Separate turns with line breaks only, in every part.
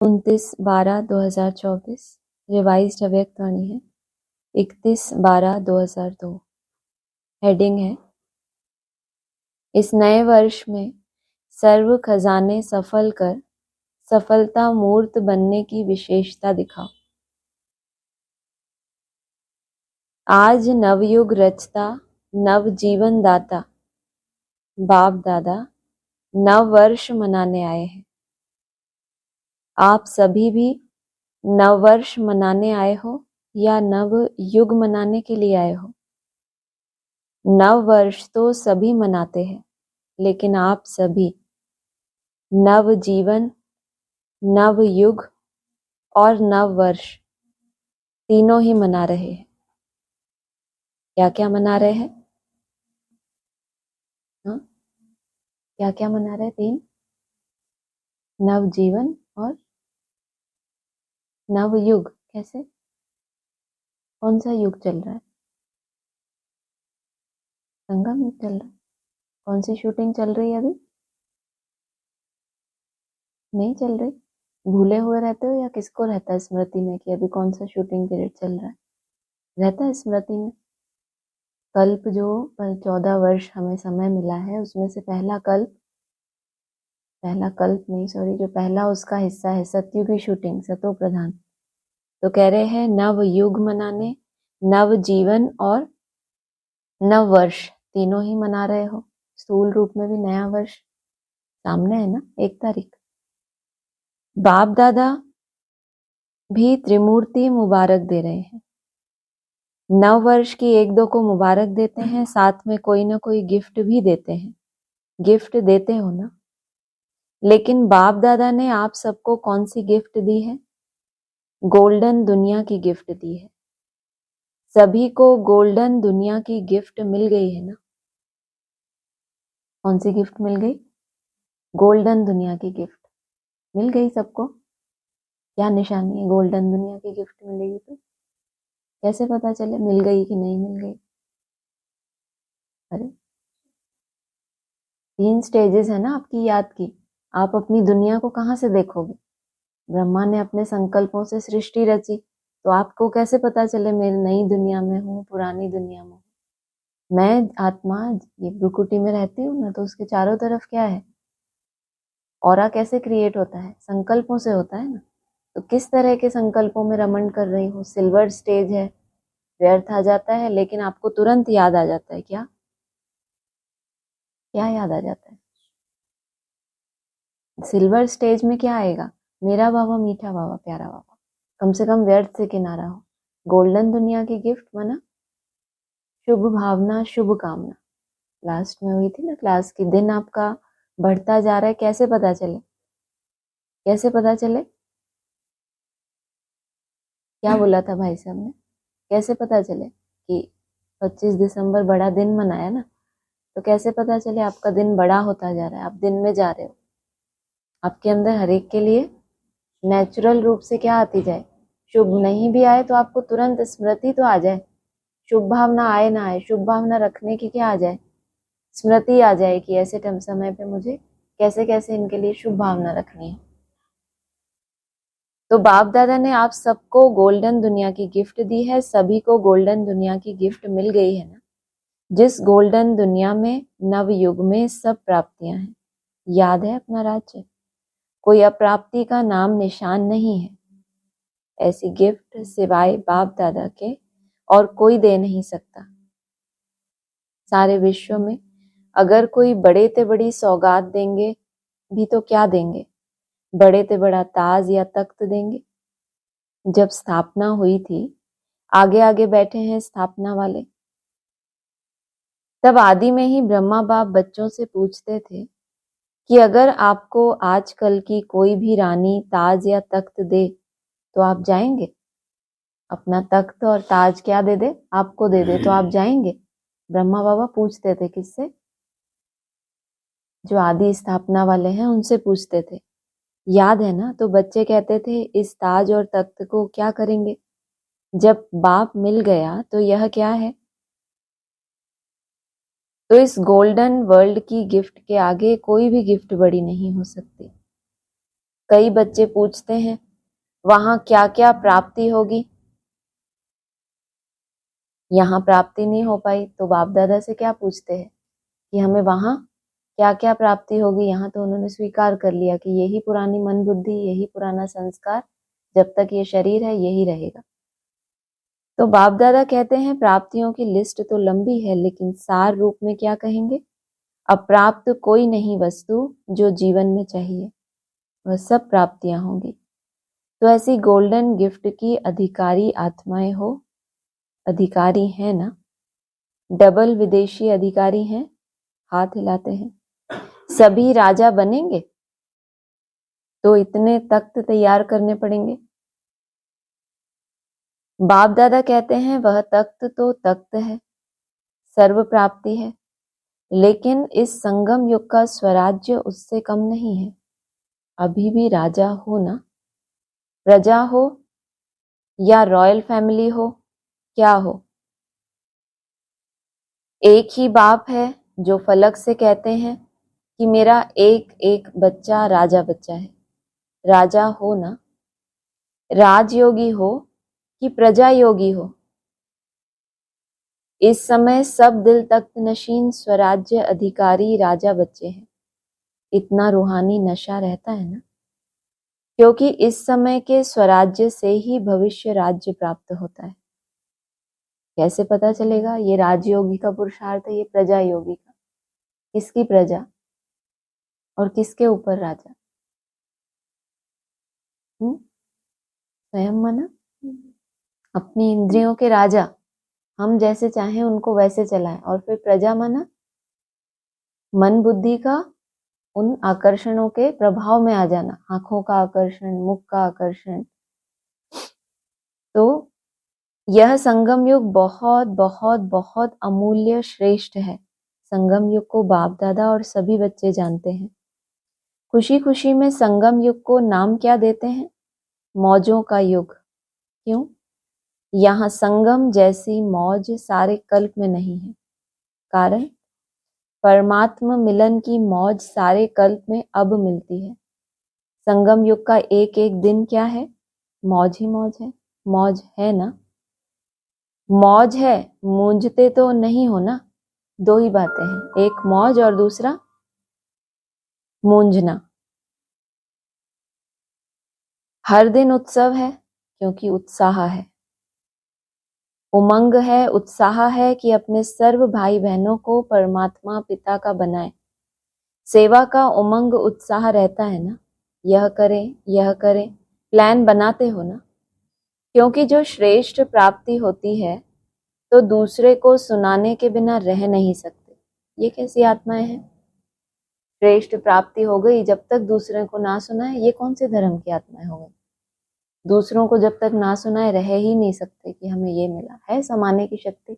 29/12/2024 revised अव्यक्तवाणी है 31/12/2002। Heading है इस नए वर्ष में सर्व खजाने सफल कर सफलता मूर्त बनने की विशेषता दिखाओ। आज नवयुग रचता नव जीवन दाता बाप दादा नव वर्ष मनाने आए हैं। आप सभी भी नव वर्ष मनाने आए हो या नव युग मनाने के लिए आए हो। नव वर्ष तो सभी मनाते हैं, लेकिन आप सभी नव जीवन, नव युग और नव वर्ष तीनों ही मना रहे हैं। क्या क्या मना रहे हैं? क्या क्या मना रहे हैं? 3 नव जीवन और नव युग। कैसे? कौन सा युग चल रहा है? संगम युग चल रहा है। कौन सी शूटिंग चल रही है अभी? नहीं चल रही। भूले हुए रहते हो या किसको रहता है स्मृति में कि अभी कौन सा शूटिंग पीरियड चल रहा है? रहता है स्मृति में। कल्प जो 14 वर्ष हमें समय मिला है, उसमें से पहला कल्प नहीं, सॉरी, जो पहला उसका हिस्सा है सतयुग की शूटिंग, सतो प्रधान। तो कह रहे हैं नव युग मनाने, नव जीवन और नव वर्ष तीनों ही मना रहे हो। स्थूल रूप में भी नया वर्ष सामने है ना, 1 तारीख। बाप दादा भी त्रिमूर्ति मुबारक दे रहे हैं। नव वर्ष की 1-2 को मुबारक देते हैं, साथ में कोई ना कोई गिफ्ट भी देते हैं। गिफ्ट देते हो ना। लेकिन बाप दादा ने आप सबको कौन सी गिफ्ट दी है? गोल्डन दुनिया की गिफ्ट दी है। सभी को गोल्डन दुनिया की गिफ्ट मिल गई है ना। कौन सी गिफ्ट मिल गई? गोल्डन दुनिया की गिफ्ट मिल गई सबको। क्या निशानी है गोल्डन दुनिया की गिफ्ट मिलेगी तो? कैसे पता चले मिल गई कि नहीं मिल गई? अरे 3 स्टेजेस है ना आपकी याद की। आप अपनी दुनिया को कहाँ से देखोगे? ब्रह्मा ने अपने संकल्पों से सृष्टि रची, तो आपको कैसे पता चले मैं नई दुनिया में हूँ, पुरानी दुनिया में हूँ? मैं आत्मा ये भ्रुकुटी में रहती हूँ ना, तो उसके चारों तरफ क्या है? ऑरा कैसे क्रिएट होता है? संकल्पों से होता है ना। तो किस तरह के संकल्पों में रमण कर रही हूँ? सिल्वर स्टेज है, व्यर्थ आ जाता है, लेकिन आपको तुरंत याद आ जाता है। क्या क्या याद आ जाता है? सिल्वर स्टेज में क्या आएगा? मेरा बाबा, मीठा बाबा, प्यारा बाबा। कम से कम व्यर्थ से किनारा हो। गोल्डन दुनिया की गिफ्ट माना शुभ भावना, शुभ कामना। लास्ट में हुई थी ना क्लास की। दिन आपका बढ़ता जा रहा है, कैसे पता चले? कैसे पता चले? क्या बोला था भाई साहब ने? कैसे पता चले कि 25 दिसंबर बड़ा दिन मनाया ना, तो कैसे पता चले आपका दिन बड़ा होता जा रहा है, आप दिन में जा रहे हो? आपके अंदर हर एक के लिए नेचुरल रूप से क्या आती जाए? शुभ नहीं भी आए तो आपको तुरंत स्मृति तो आ जाए। शुभ भावना आए ना आए, शुभ भावना रखने की क्या आ जाए? स्मृति आ जाए कि ऐसे समय पे मुझे कैसे कैसे इनके लिए शुभ भावना रखनी है। तो बाप दादा ने आप सबको गोल्डन दुनिया की गिफ्ट दी है। सभी को गोल्डन दुनिया की गिफ्ट मिल गई है ना। जिस गोल्डन दुनिया में, नव युग में सब प्राप्तियां हैं। याद है अपना राज्य? कोई अप्राप्ति का नाम निशान नहीं है। ऐसी गिफ्ट सिवाय बाप दादा के और कोई दे नहीं सकता। सारे विश्व में अगर कोई बड़े ते बड़ी सौगात देंगे भी तो क्या देंगे? बड़े ते बड़ा ताज या तख्त देंगे। जब स्थापना हुई थी, आगे आगे बैठे हैं स्थापना वाले, तब आदि में ही ब्रह्मा बाप बच्चों से पूछते थे कि अगर आपको आजकल की कोई भी रानी ताज या तख्त दे तो आप जाएंगे? अपना तख्त और ताज क्या दे दे? आपको दे दे तो आप जाएंगे? ब्रह्मा बाबा पूछते थे। किससे? जो आदि स्थापना वाले हैं उनसे पूछते थे। याद है ना? तो बच्चे कहते थे इस ताज और तख्त को क्या करेंगे? जब बाप मिल गया तो यह क्या है? तो इस गोल्डन वर्ल्ड की गिफ्ट के आगे कोई भी गिफ्ट बड़ी नहीं हो सकती। कई बच्चे पूछते हैं वहां क्या क्या प्राप्ति होगी। यहाँ प्राप्ति नहीं हो पाई तो बाप दादा से क्या पूछते हैं कि हमें वहां क्या क्या प्राप्ति होगी। यहाँ तो उन्होंने स्वीकार कर लिया कि यही पुरानी मन बुद्धि, यही पुराना संस्कार, जब तक ये शरीर है यही रहेगा। तो बाप दादा कहते हैं प्राप्तियों की लिस्ट तो लंबी है, लेकिन सार रूप में क्या कहेंगे? अप्राप्त कोई नहीं वस्तु जो जीवन में चाहिए, वह सब प्राप्तियां होंगी। तो ऐसी गोल्डन गिफ्ट की अधिकारी आत्माएं हो, अधिकारी हैं ना? डबल विदेशी अधिकारी हैं, हाथ हिलाते हैं। सभी राजा बनेंगे तो इतने तख्त तैयार करने पड़ेंगे। बाप दादा कहते हैं वह तख्त तो तख्त है, सर्व प्राप्ति है, लेकिन इस संगम युग का स्वराज्य उससे कम नहीं है। अभी भी राजा हो ना, प्रजा हो या रॉयल फैमिली हो, क्या हो, एक ही बाप है जो फलक से कहते हैं कि मेरा एक एक बच्चा राजा बच्चा है। राजा हो ना, राजयोगी हो कि प्रजा योगी हो, इस समय सब दिल तख्त नशीन स्वराज्य अधिकारी राजा बच्चे हैं। इतना रूहानी नशा रहता है ना, क्योंकि इस समय के स्वराज्य से ही भविष्य राज्य प्राप्त होता है। कैसे पता चलेगा? ये राजयोगी का पुरुषार्थ है, ये प्रजा योगी का। किसकी प्रजा और किसके ऊपर राजा? स्वयं माना अपनी इंद्रियों के राजा, हम जैसे चाहें उनको वैसे चलाएं। और फिर प्रजा माना मन बुद्धि का उन आकर्षणों के प्रभाव में आ जाना, आंखों का आकर्षण, मुख का आकर्षण। तो यह संगम युग बहुत बहुत बहुत अमूल्य श्रेष्ठ है। संगम युग को बाप दादा और सभी बच्चे जानते हैं। खुशी खुशी में संगम युग को नाम क्या देते हैं? मौजों का युग। क्यों? यहाँ संगम जैसी मौज सारे कल्प में नहीं है। कारण परमात्मा मिलन की मौज सारे कल्प में अब मिलती है। संगम युग का एक एक दिन क्या है? मौज ही मौज है। मौज है ना? मौज है, मूंझते तो नहीं हो ना। दो ही बातें हैं, एक मौज और दूसरा मूंझना। हर दिन उत्सव है क्योंकि उत्साह है, उमंग है, उत्साह है कि अपने सर्व भाई बहनों को परमात्मा पिता का बनाए। सेवा का उमंग उत्साह रहता है ना, यह करें यह करें, प्लान बनाते हो ना। क्योंकि जो श्रेष्ठ प्राप्ति होती है तो दूसरे को सुनाने के बिना रह नहीं सकते। ये कैसी आत्माएं हैं? श्रेष्ठ प्राप्ति हो गई, जब तक दूसरे को ना सुनाए, ये कौन से धर्म की आत्माएं हो गई? दूसरों को जब तक ना सुनाए रह ही नहीं सकते कि हमें ये मिला है, समाने की शक्ति।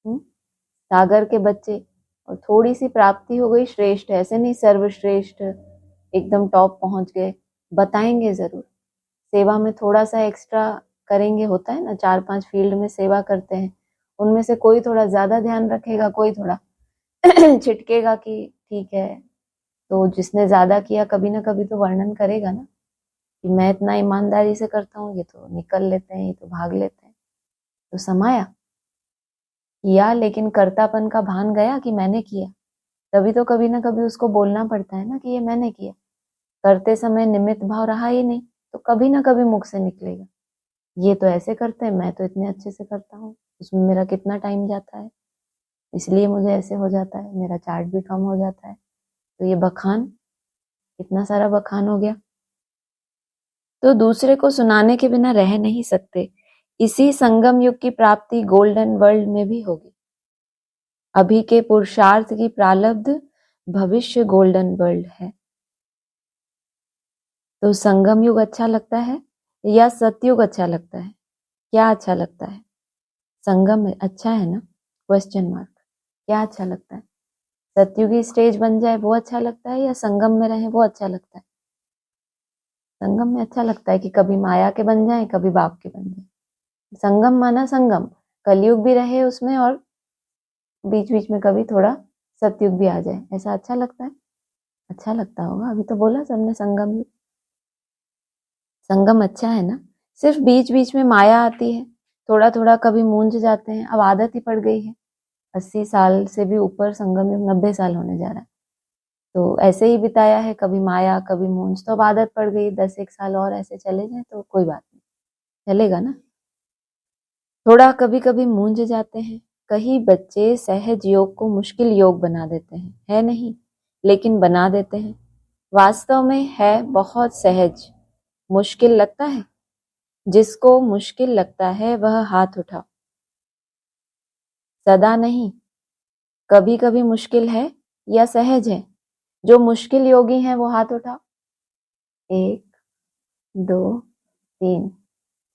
सागर के बच्चे, और थोड़ी सी प्राप्ति हो गई, श्रेष्ठ, ऐसे नहीं सर्वश्रेष्ठ एकदम टॉप पहुंच गए, बताएंगे जरूर। सेवा में थोड़ा सा एक्स्ट्रा करेंगे, होता है ना, 4-5 फील्ड में सेवा करते हैं, उनमें से कोई थोड़ा ज्यादा ध्यान रखेगा, कोई थोड़ा छिटकेगा कि ठीक है। तो जिसने ज्यादा किया कभी ना कभी तो वर्णन करेगा ना कि मैं इतना ईमानदारी से करता हूँ, ये तो निकल लेते हैं, ये तो भाग लेते हैं। तो समाया किया, लेकिन कर्तापन का भान गया कि मैंने किया, तभी तो कभी ना कभी उसको बोलना पड़ता है ना कि ये मैंने किया। करते समय निमित्त भाव रहा ही नहीं तो कभी ना कभी मुख से निकलेगा, ये तो ऐसे करते हैं, मैं तो इतने अच्छे से करता हूँ, उसमें मेरा कितना टाइम जाता है, इसलिए मुझे ऐसे हो जाता है, मेरा चार्ट भी कम हो जाता है। तो ये बखान, इतना सारा बखान हो गया। तो दूसरे को सुनाने के बिना रह नहीं सकते। इसी संगम युग की प्राप्ति गोल्डन वर्ल्ड में भी होगी। अभी के पुरुषार्थ की प्रारब्ध भविष्य गोल्डन वर्ल्ड है। तो संगम युग अच्छा लगता है या सतयुग अच्छा लगता है? क्या अच्छा लगता है? संगम में अच्छा है ना? Question mark. क्या अच्छा लगता है? सतयुगी स्टेज बन जाए वो अच्छा लगता है या संगम में रहे वो अच्छा लगता है? संगम में अच्छा लगता है कि कभी माया के बन जाए, कभी बाप के बन जाए। संगम माना संगम, कलयुग भी रहे उसमें और बीच बीच में कभी थोड़ा सतयुग भी आ जाए, ऐसा अच्छा लगता है? अच्छा लगता होगा, अभी तो बोला सबने संगम युग। संगम अच्छा है ना, सिर्फ बीच बीच में माया आती है, थोड़ा थोड़ा कभी मूंझ जाते हैं, अब आदत ही पड़ गई है। 80 साल से भी ऊपर संगम में 90 साल होने जा रहा है, तो ऐसे ही बिताया है, कभी माया कभी मूंझ, तो अब आदत पड़ गई। 10 एक साल और ऐसे चले जाए तो कोई बात नहीं, चलेगा ना। थोड़ा कभी कभी मूंझ जाते हैं। कई बच्चे सहज योग को मुश्किल योग बना देते हैं, है नहीं, लेकिन बना देते हैं। वास्तव में है बहुत सहज। मुश्किल लगता है, जिसको मुश्किल लगता है वह हाथ उठाओ। सदा नहीं, कभी कभी मुश्किल है या सहज है। जो मुश्किल योगी हैं वो हाथ उठाओ। 1 2 3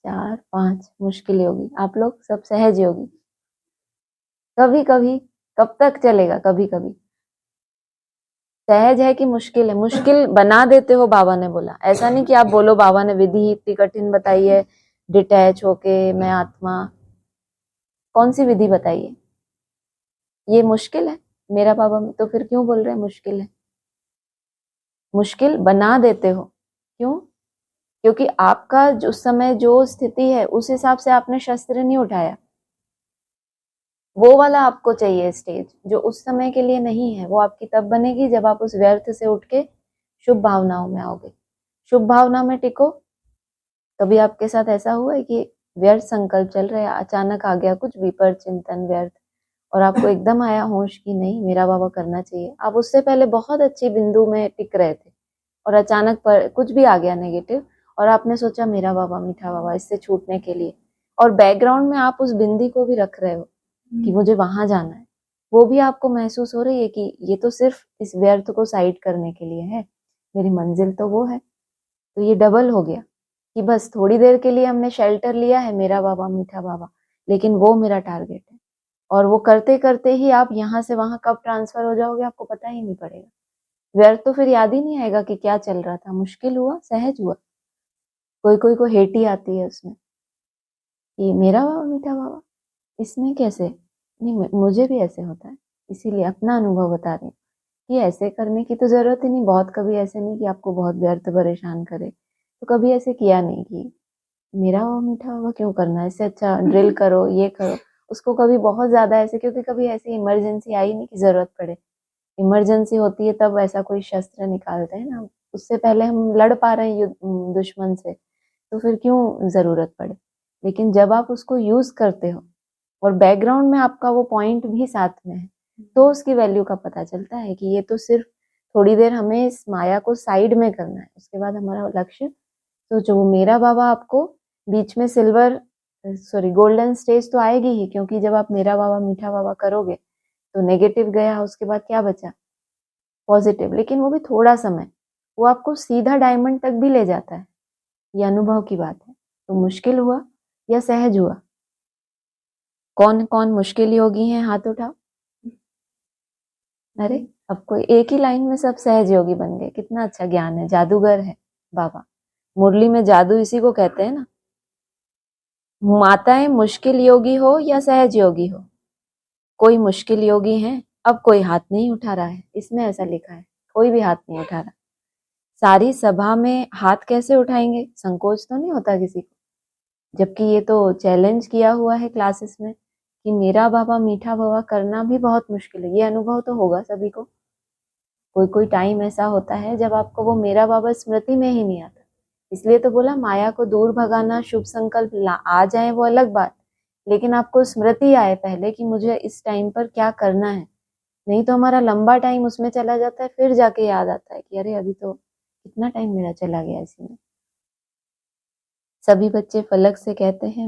4 5 मुश्किल योगी, आप लोग सब सहज योगी। कभी कभी, कब तक चलेगा कभी कभी? सहज है कि मुश्किल है? मुश्किल बना देते हो, बाबा ने बोला। ऐसा नहीं कि आप बोलो बाबा ने विधि इतनी कठिन बताई है, डिटैच होके मैं आत्मा, कौन सी विधि बताई है? ये मुश्किल है मेरा बाबा में, तो फिर क्यों बोल रहे हैं मुश्किल है? मुश्किल बना देते हो, क्यों? क्योंकि आपका उस समय जो स्थिति है उस हिसाब से आपने शस्त्र नहीं उठाया। वो वाला आपको चाहिए स्टेज, जो उस समय के लिए नहीं है। वो आपकी तब बनेगी जब आप उस व्यर्थ से उठ के शुभ भावनाओं में आओगे। शुभ भावना में टिको। कभी आपके साथ ऐसा हुआ है कि व्यर्थ संकल्प चल रहा है, अचानक आ गया कुछ विपर चिंतन व्यर्थ, और आपको एकदम आया होश कि नहीं मेरा बाबा करना चाहिए। आप उससे पहले बहुत अच्छी बिंदु में टिक रहे थे और अचानक पर कुछ भी आ गया नेगेटिव, और आपने सोचा मेरा बाबा मीठा बाबा, इससे छूटने के लिए, और बैकग्राउंड में आप उस बिंदी को भी रख रहे हो कि मुझे वहां जाना है। वो भी आपको महसूस हो रही है कि ये तो सिर्फ इस व्यर्थ को साइड करने के लिए है, मेरी मंजिल तो वो है। तो ये डबल हो गया कि बस थोड़ी देर के लिए हमने शेल्टर लिया है मेरा बाबा मीठा बाबा, लेकिन वो मेरा टारगेट है। और वो करते करते ही आप यहाँ से वहां कब ट्रांसफर हो जाओगे आपको पता ही नहीं पड़ेगा। व्यर्थ तो फिर याद ही नहीं आएगा कि क्या चल रहा था, मुश्किल हुआ सहज हुआ। कोई कोई को हेटी आती है उसमें कि मेरा बाबा मीठा बाबा, इसमें कैसे? नहीं, मुझे भी ऐसे होता है, इसीलिए अपना अनुभव बता रही हूँ कि ऐसे करने की तो जरूरत ही नहीं। बहुत कभी ऐसे नहीं कि आपको बहुत व्यर्थ परेशान करे, तो कभी ऐसे किया नहीं कि मेरा बाबा मीठा बाबा क्यों करना है, इससे अच्छा ड्रिल करो ये करो। उसको कभी बहुत ज्यादा ऐसे, क्योंकि कभी ऐसी इमरजेंसी आई नहीं कि जरूरत पड़े। इमरजेंसी होती है तब ऐसा कोई शस्त्र निकालते हैं ना, उससे पहले हम लड़ पा रहे हैं दुश्मन से, तो फिर क्यों जरूरत पड़े। लेकिन जब आप उसको यूज करते हो और बैकग्राउंड में आपका वो पॉइंट भी साथ में है, तो उसकी वैल्यू का पता चलता है कि ये तो सिर्फ थोड़ी देर हमें इस माया को साइड में करना है, उसके बाद हमारा लक्ष्य। तो जो मेरा बाबा आपको बीच में सिल्वर सॉरी गोल्डन स्टेज तो आएगी ही, क्योंकि जब आप मेरा बाबा मीठा बाबा करोगे तो नेगेटिव गया, उसके बाद क्या बचा? पॉजिटिव। लेकिन वो भी थोड़ा समय, वो आपको सीधा डायमंड तक भी ले जाता है। ये अनुभव की बात है। तो मुश्किल हुआ या सहज हुआ? कौन कौन मुश्किल योगी हैं, हाथ उठाओ। अरे अब कोई एक ही लाइन में सब सहज योगी बन गए, कितना अच्छा ज्ञान है, जादूगर है बाबा। मुरली में जादू इसी को कहते हैं ना। माताएं मुश्किल योगी हो या सहज योगी हो, कोई मुश्किल योगी है, अब कोई हाथ नहीं उठा रहा है, इसमें ऐसा लिखा है, कोई भी हाथ नहीं उठा रहा। सारी सभा में हाथ कैसे उठाएंगे? संकोच तो नहीं होता किसी को? जबकि ये तो चैलेंज किया हुआ है क्लासेस में कि मेरा बाबा मीठा बाबा करना भी बहुत मुश्किल है। ये अनुभव तो होगा सभी को। कोई कोई टाइम ऐसा होता है जब आपको वो मेरा बाबा स्मृति में ही नहीं आता। इसलिए तो बोला माया को दूर भगाना, शुभ संकल्प आ जाए वो अलग बात, लेकिन आपको स्मृति आए पहले कि मुझे इस टाइम पर क्या करना है। नहीं तो हमारा लंबा टाइम उसमें चला जाता है, फिर जाके याद आता है कि अरे अभी तो कितना टाइम मेरा चला गया इसी में। सभी बच्चे फलक से कहते हैं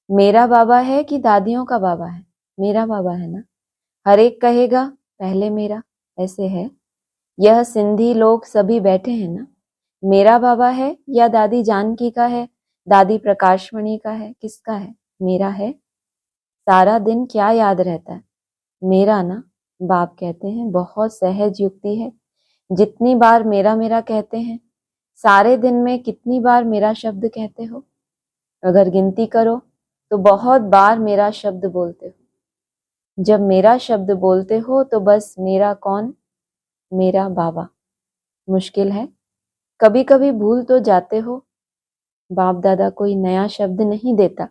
मेरा बाबा है कि दादियों का बाबा है? मेरा बाबा है ना। हर एक कहेगा पहले मेरा, ऐसे है। यह सिंधी लोग सभी बैठे हैं ना। मेरा बाबा है या दादी जानकी का है, दादी प्रकाशमणि का है, किसका है? मेरा है। सारा दिन क्या याद रहता है? मेरा ना। बाप कहते हैं बहुत सहज युक्ति है। जितनी बार मेरा मेरा कहते हैं, सारे दिन में कितनी बार मेरा शब्द कहते हो? अगर गिनती करो तो बहुत बार मेरा शब्द बोलते हो। जब मेरा शब्द बोलते हो तो बस मेरा कौन? मेरा बाबा। मुश्किल है? कभी कभी भूल तो जाते हो। बाप दादा कोई नया शब्द नहीं देता,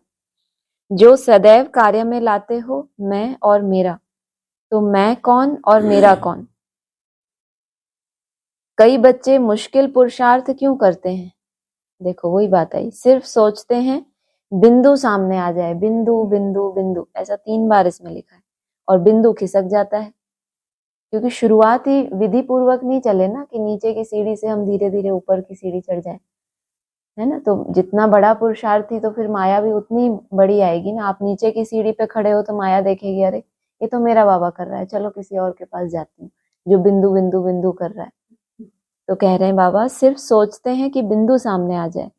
जो सदैव कार्य में लाते हो मैं और मेरा। तो मैं कौन और मेरा कौन? कई बच्चे मुश्किल पुरुषार्थ क्यों करते हैं? देखो वही बात आई, सिर्फ सोचते हैं बिंदु सामने आ जाए, बिंदु बिंदु बिंदु, ऐसा 3 बार इसमें लिखा है, और बिंदु खिसक जाता है। क्योंकि शुरुआत ही विधि पूर्वक नहीं चले ना, कि नीचे की सीढ़ी से हम धीरे धीरे ऊपर की सीढ़ी चढ़ जाए, है ना। तो जितना बड़ा पुरुषार्थ थी तो फिर माया भी उतनी बड़ी आएगी ना। आप नीचे की सीढ़ी पे खड़े हो तो माया देखेगी, अरे ये तो मेरा बाबा कर रहा है, चलो किसी और के पास जाती हूँ जो बिंदु बिंदु बिंदु कर रहा है। तो कह रहे हैं बाबा, सिर्फ सोचते हैं कि बिंदु सामने आ जाए,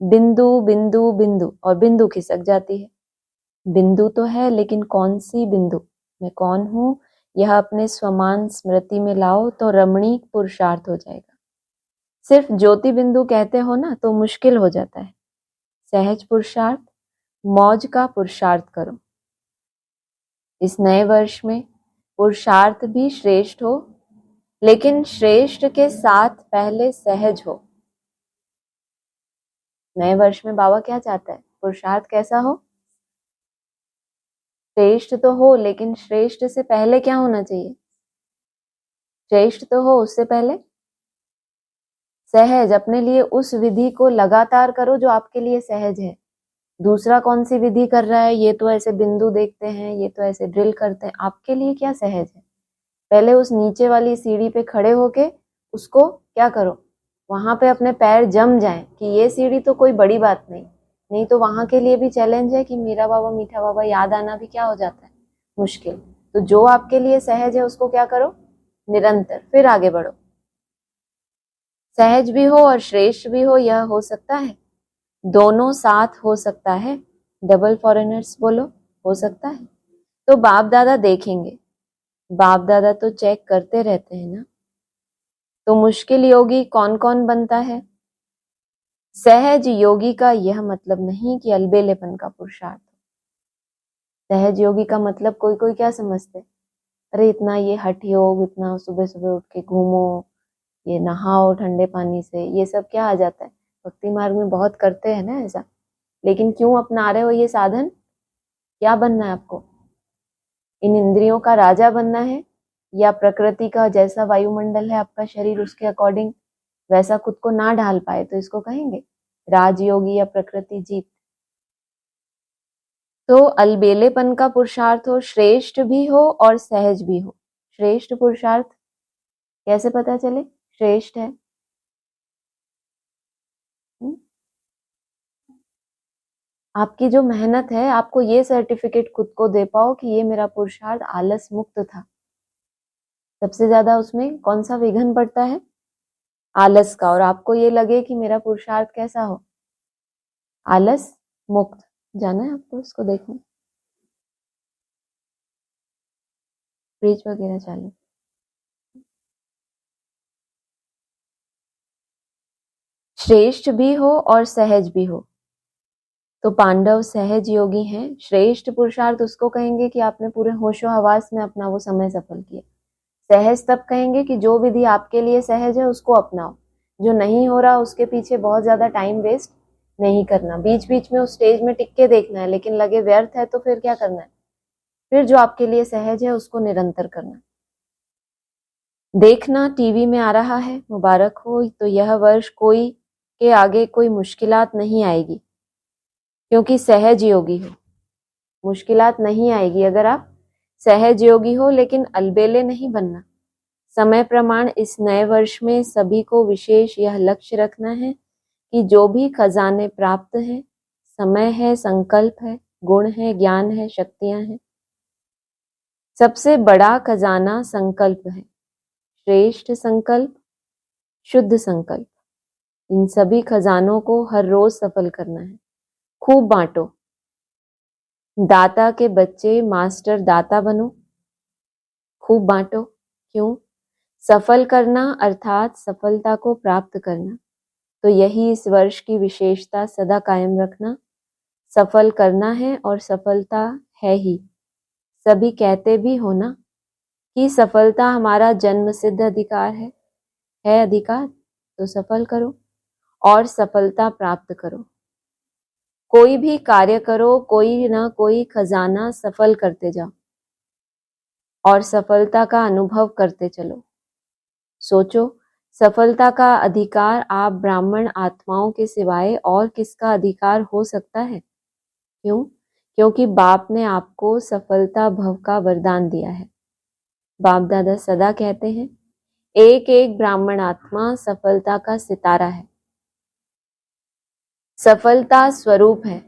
बिंदु बिंदु बिंदु, और बिंदु खिसक जाती है। बिंदु तो है, लेकिन कौन सी बिंदु? मैं कौन हूँ, यह अपने स्वमान स्मृति में लाओ तो रमणीक पुरुषार्थ हो जाएगा। सिर्फ ज्योति बिंदु कहते हो ना तो मुश्किल हो जाता है। सहज पुरुषार्थ, मौज का पुरुषार्थ करो। इस नए वर्ष में पुरुषार्थ भी श्रेष्ठ हो, लेकिन श्रेष्ठ के साथ पहले सहज हो। नए वर्ष में बाबा क्या चाहता है? पुरुषार्थ कैसा हो? श्रेष्ठ तो हो, लेकिन श्रेष्ठ से पहले क्या होना चाहिए? श्रेष्ठ तो हो, उससे पहले सहज। अपने लिए उस विधि को लगातार करो जो आपके लिए सहज है। दूसरा कौन सी विधि कर रहा है, ये तो ऐसे बिंदु देखते हैं, ये तो ऐसे ड्रिल करते हैं, आपके लिए क्या सहज है? पहले उस नीचे वाली सीढ़ी पे खड़े होके उसको क्या करो, वहां पे अपने पैर जम जाएं कि ये सीढ़ी तो कोई बड़ी बात नहीं। नहीं तो वहां के लिए भी चैलेंज है कि मीरा बाबा मीठा बाबा याद आना भी क्या हो जाता है, मुश्किल। तो जो आपके लिए सहज है उसको क्या करो, निरंतर, फिर आगे बढ़ो। सहज भी हो और श्रेष्ठ भी हो, यह हो सकता है, दोनों साथ हो सकता है। डबल फॉरेनर्स बोलो, हो सकता है। तो बाप दादा देखेंगे, बाप दादा तो चेक करते रहते हैं ना। तो मुश्किल योगी कौन कौन बनता है? सहज योगी का यह मतलब नहीं कि अलबेलेपन का पुरुषार्थ। सहज योगी का मतलब कोई कोई क्या समझते, अरे इतना ये हठ योग, इतना सुबह सुबह उठ के घूमो, ये नहाओ ठंडे पानी से, ये सब क्या आ जाता है? भक्ति मार्ग में बहुत करते हैं ना ऐसा। लेकिन क्यों अपना रहे हो ये साधन? क्या बनना है आपको? इन इंद्रियों का राजा बनना है, या प्रकृति का जैसा वायुमंडल है आपका शरीर उसके अकॉर्डिंग वैसा खुद को ना ढाल पाए तो इसको कहेंगे राजयोगी या प्रकृति जीत। तो अलबेलेपन का पुरुषार्थ हो, श्रेष्ठ भी हो और सहज भी हो। श्रेष्ठ पुरुषार्थ कैसे पता चले श्रेष्ठ है? आपकी जो मेहनत है, आपको ये सर्टिफिकेट खुद को दे पाओ कि ये मेरा पुरुषार्थ आलस मुक्त था। सबसे ज्यादा उसमें कौन सा विघन पड़ता है? आलस का। और आपको ये लगे कि मेरा पुरुषार्थ कैसा हो, आलस मुक्त। जाना है आपको इसको देखने, फ्रिज वगैरह चालू। श्रेष्ठ भी हो और सहज भी हो। तो पांडव सहज योगी हैं। श्रेष्ठ पुरुषार्थ उसको कहेंगे कि आपने पूरे होशो हवास में अपना वो समय सफल किया। सहज तब कहेंगे कि जो विधि आपके लिए सहज है उसको अपनाओ, जो नहीं हो रहा उसके पीछे बहुत ज्यादा टाइम वेस्ट नहीं करना। बीच बीच में उस स्टेज में टिक के देखना है, लेकिन लगे व्यर्थ है तो फिर क्या करना है? फिर जो आपके लिए सहज है उसको निरंतर करना। देखना टीवी में आ रहा है, मुबारक हो। तो यह वर्ष कोई के आगे कोई मुश्किलात नहीं आएगी, क्योंकि सहज योगी हो। मुश्किलात नहीं आएगी अगर आप सहज योगी हो, लेकिन अलबेले नहीं बनना। समय प्रमाण इस नए वर्ष में सभी को विशेष यह लक्ष्य रखना है कि जो भी खजाने प्राप्त हैं, समय है, संकल्प है, गुण है, ज्ञान है, शक्तियां हैं, सबसे बड़ा खजाना संकल्प है। श्रेष्ठ संकल्प, शुद्ध संकल्प, इन सभी खजानों को हर रोज सफल करना है। खूब बांटो। दाता के बच्चे मास्टर दाता बनो, खूब बांटो। क्यों? सफल करना अर्थात सफलता को प्राप्त करना। तो यही इस वर्ष की विशेषता सदा कायम रखना। सफल करना है और सफलता है ही। सभी कहते भी हो ना कि सफलता हमारा जन्म सिद्ध अधिकार है अधिकार। तो सफल करो और सफलता प्राप्त करो। कोई भी कार्य करो, कोई ना कोई खजाना सफल करते जाओ और सफलता का अनुभव करते चलो। सोचो, सफलता का अधिकार आप ब्राह्मण आत्माओं के सिवाय और किसका अधिकार हो सकता है? क्यों? क्योंकि बाप ने आपको सफलता भव का वरदान दिया है। बाप दादा सदा कहते हैं, एक एक ब्राह्मण आत्मा सफलता का सितारा है, सफलता स्वरूप है।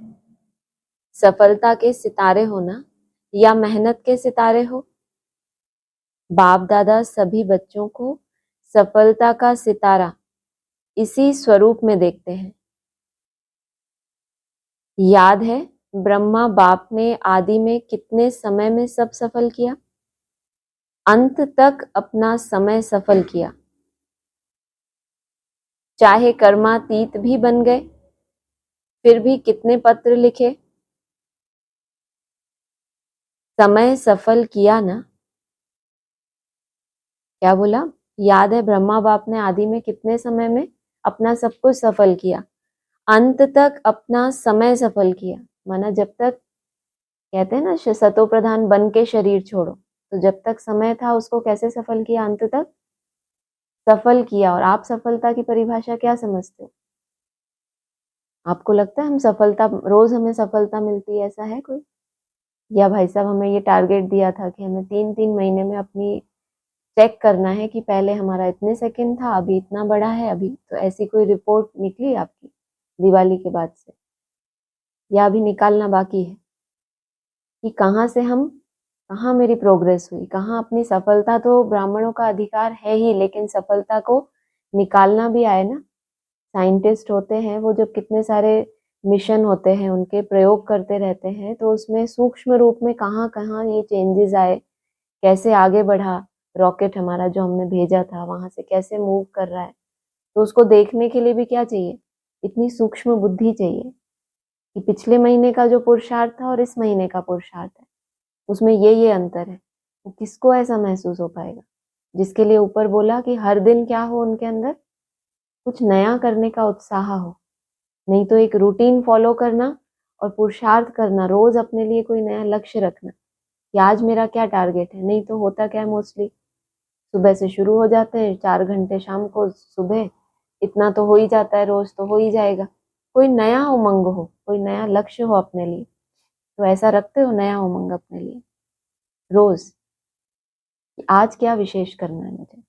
सफलता के सितारे होना या मेहनत के सितारे हो, बाप दादा सभी बच्चों को सफलता का सितारा इसी स्वरूप में देखते हैं। याद है ब्रह्मा बाप ने आदि में कितने समय में सब सफल किया? अंत तक अपना समय सफल किया। चाहे कर्मातीत भी बन गए, फिर भी कितने पत्र लिखे? समय सफल किया ना? क्या बोला? याद है ब्रह्मा बाप ने आदि में कितने समय में अपना सब कुछ सफल किया? अंत तक अपना समय सफल किया। माना जब तक कहते हैं ना सतो प्रधान बन के शरीर छोड़ो, तो जब तक समय था उसको कैसे सफल किया? अंत तक सफल किया। और आप सफलता की परिभाषा क्या समझते हो? आपको लगता है हम सफलता रोज हमें सफलता मिलती है, ऐसा है कोई? या भाई साहब हमें ये टारगेट दिया था कि हमें 3-3 महीने में अपनी चेक करना है कि पहले हमारा इतने सेकंड था, अभी इतना बड़ा है, अभी तो ऐसी कोई रिपोर्ट निकली आपकी दिवाली के बाद से? या अभी निकालना बाकी है कि कहाँ मेरी प्रोग्रेस हुई, कहाँ अपनी सफलता? तो ब्राह्मणों का अधिकार है ही, लेकिन सफलता को निकालना भी आए ना। साइंटिस्ट होते हैं वो, जब कितने सारे मिशन होते हैं उनके प्रयोग करते रहते हैं, तो उसमें सूक्ष्म रूप में कहाँ कहाँ ये चेंजेस आए, कैसे आगे बढ़ा रॉकेट हमारा जो हमने भेजा था, वहां से कैसे मूव कर रहा है, तो उसको देखने के लिए भी क्या चाहिए? इतनी सूक्ष्म बुद्धि चाहिए कि पिछले महीने का जो पुरुषार्थ था और इस महीने का पुरुषार्थ है, उसमें ये अंतर है। वो किसको ऐसा महसूस हो पाएगा? जिसके लिए ऊपर बोला कि हर दिन क्या हो उनके अंदर? कुछ नया करने का उत्साह हो। नहीं तो एक रूटीन फॉलो करना और पुरुषार्थ करना, रोज अपने लिए कोई नया लक्ष्य रखना कि आज मेरा क्या टारगेट है। नहीं तो होता क्या है, मोस्टली सुबह से शुरू हो जाते हैं, 4 घंटे शाम को, सुबह इतना तो हो ही जाता है, रोज तो हो ही जाएगा। कोई नया उमंग हो, कोई नया लक्ष्य हो अपने लिए, तो ऐसा रखते हो नया उमंग अपने लिए रोज कि आज क्या विशेष करना है मुझे?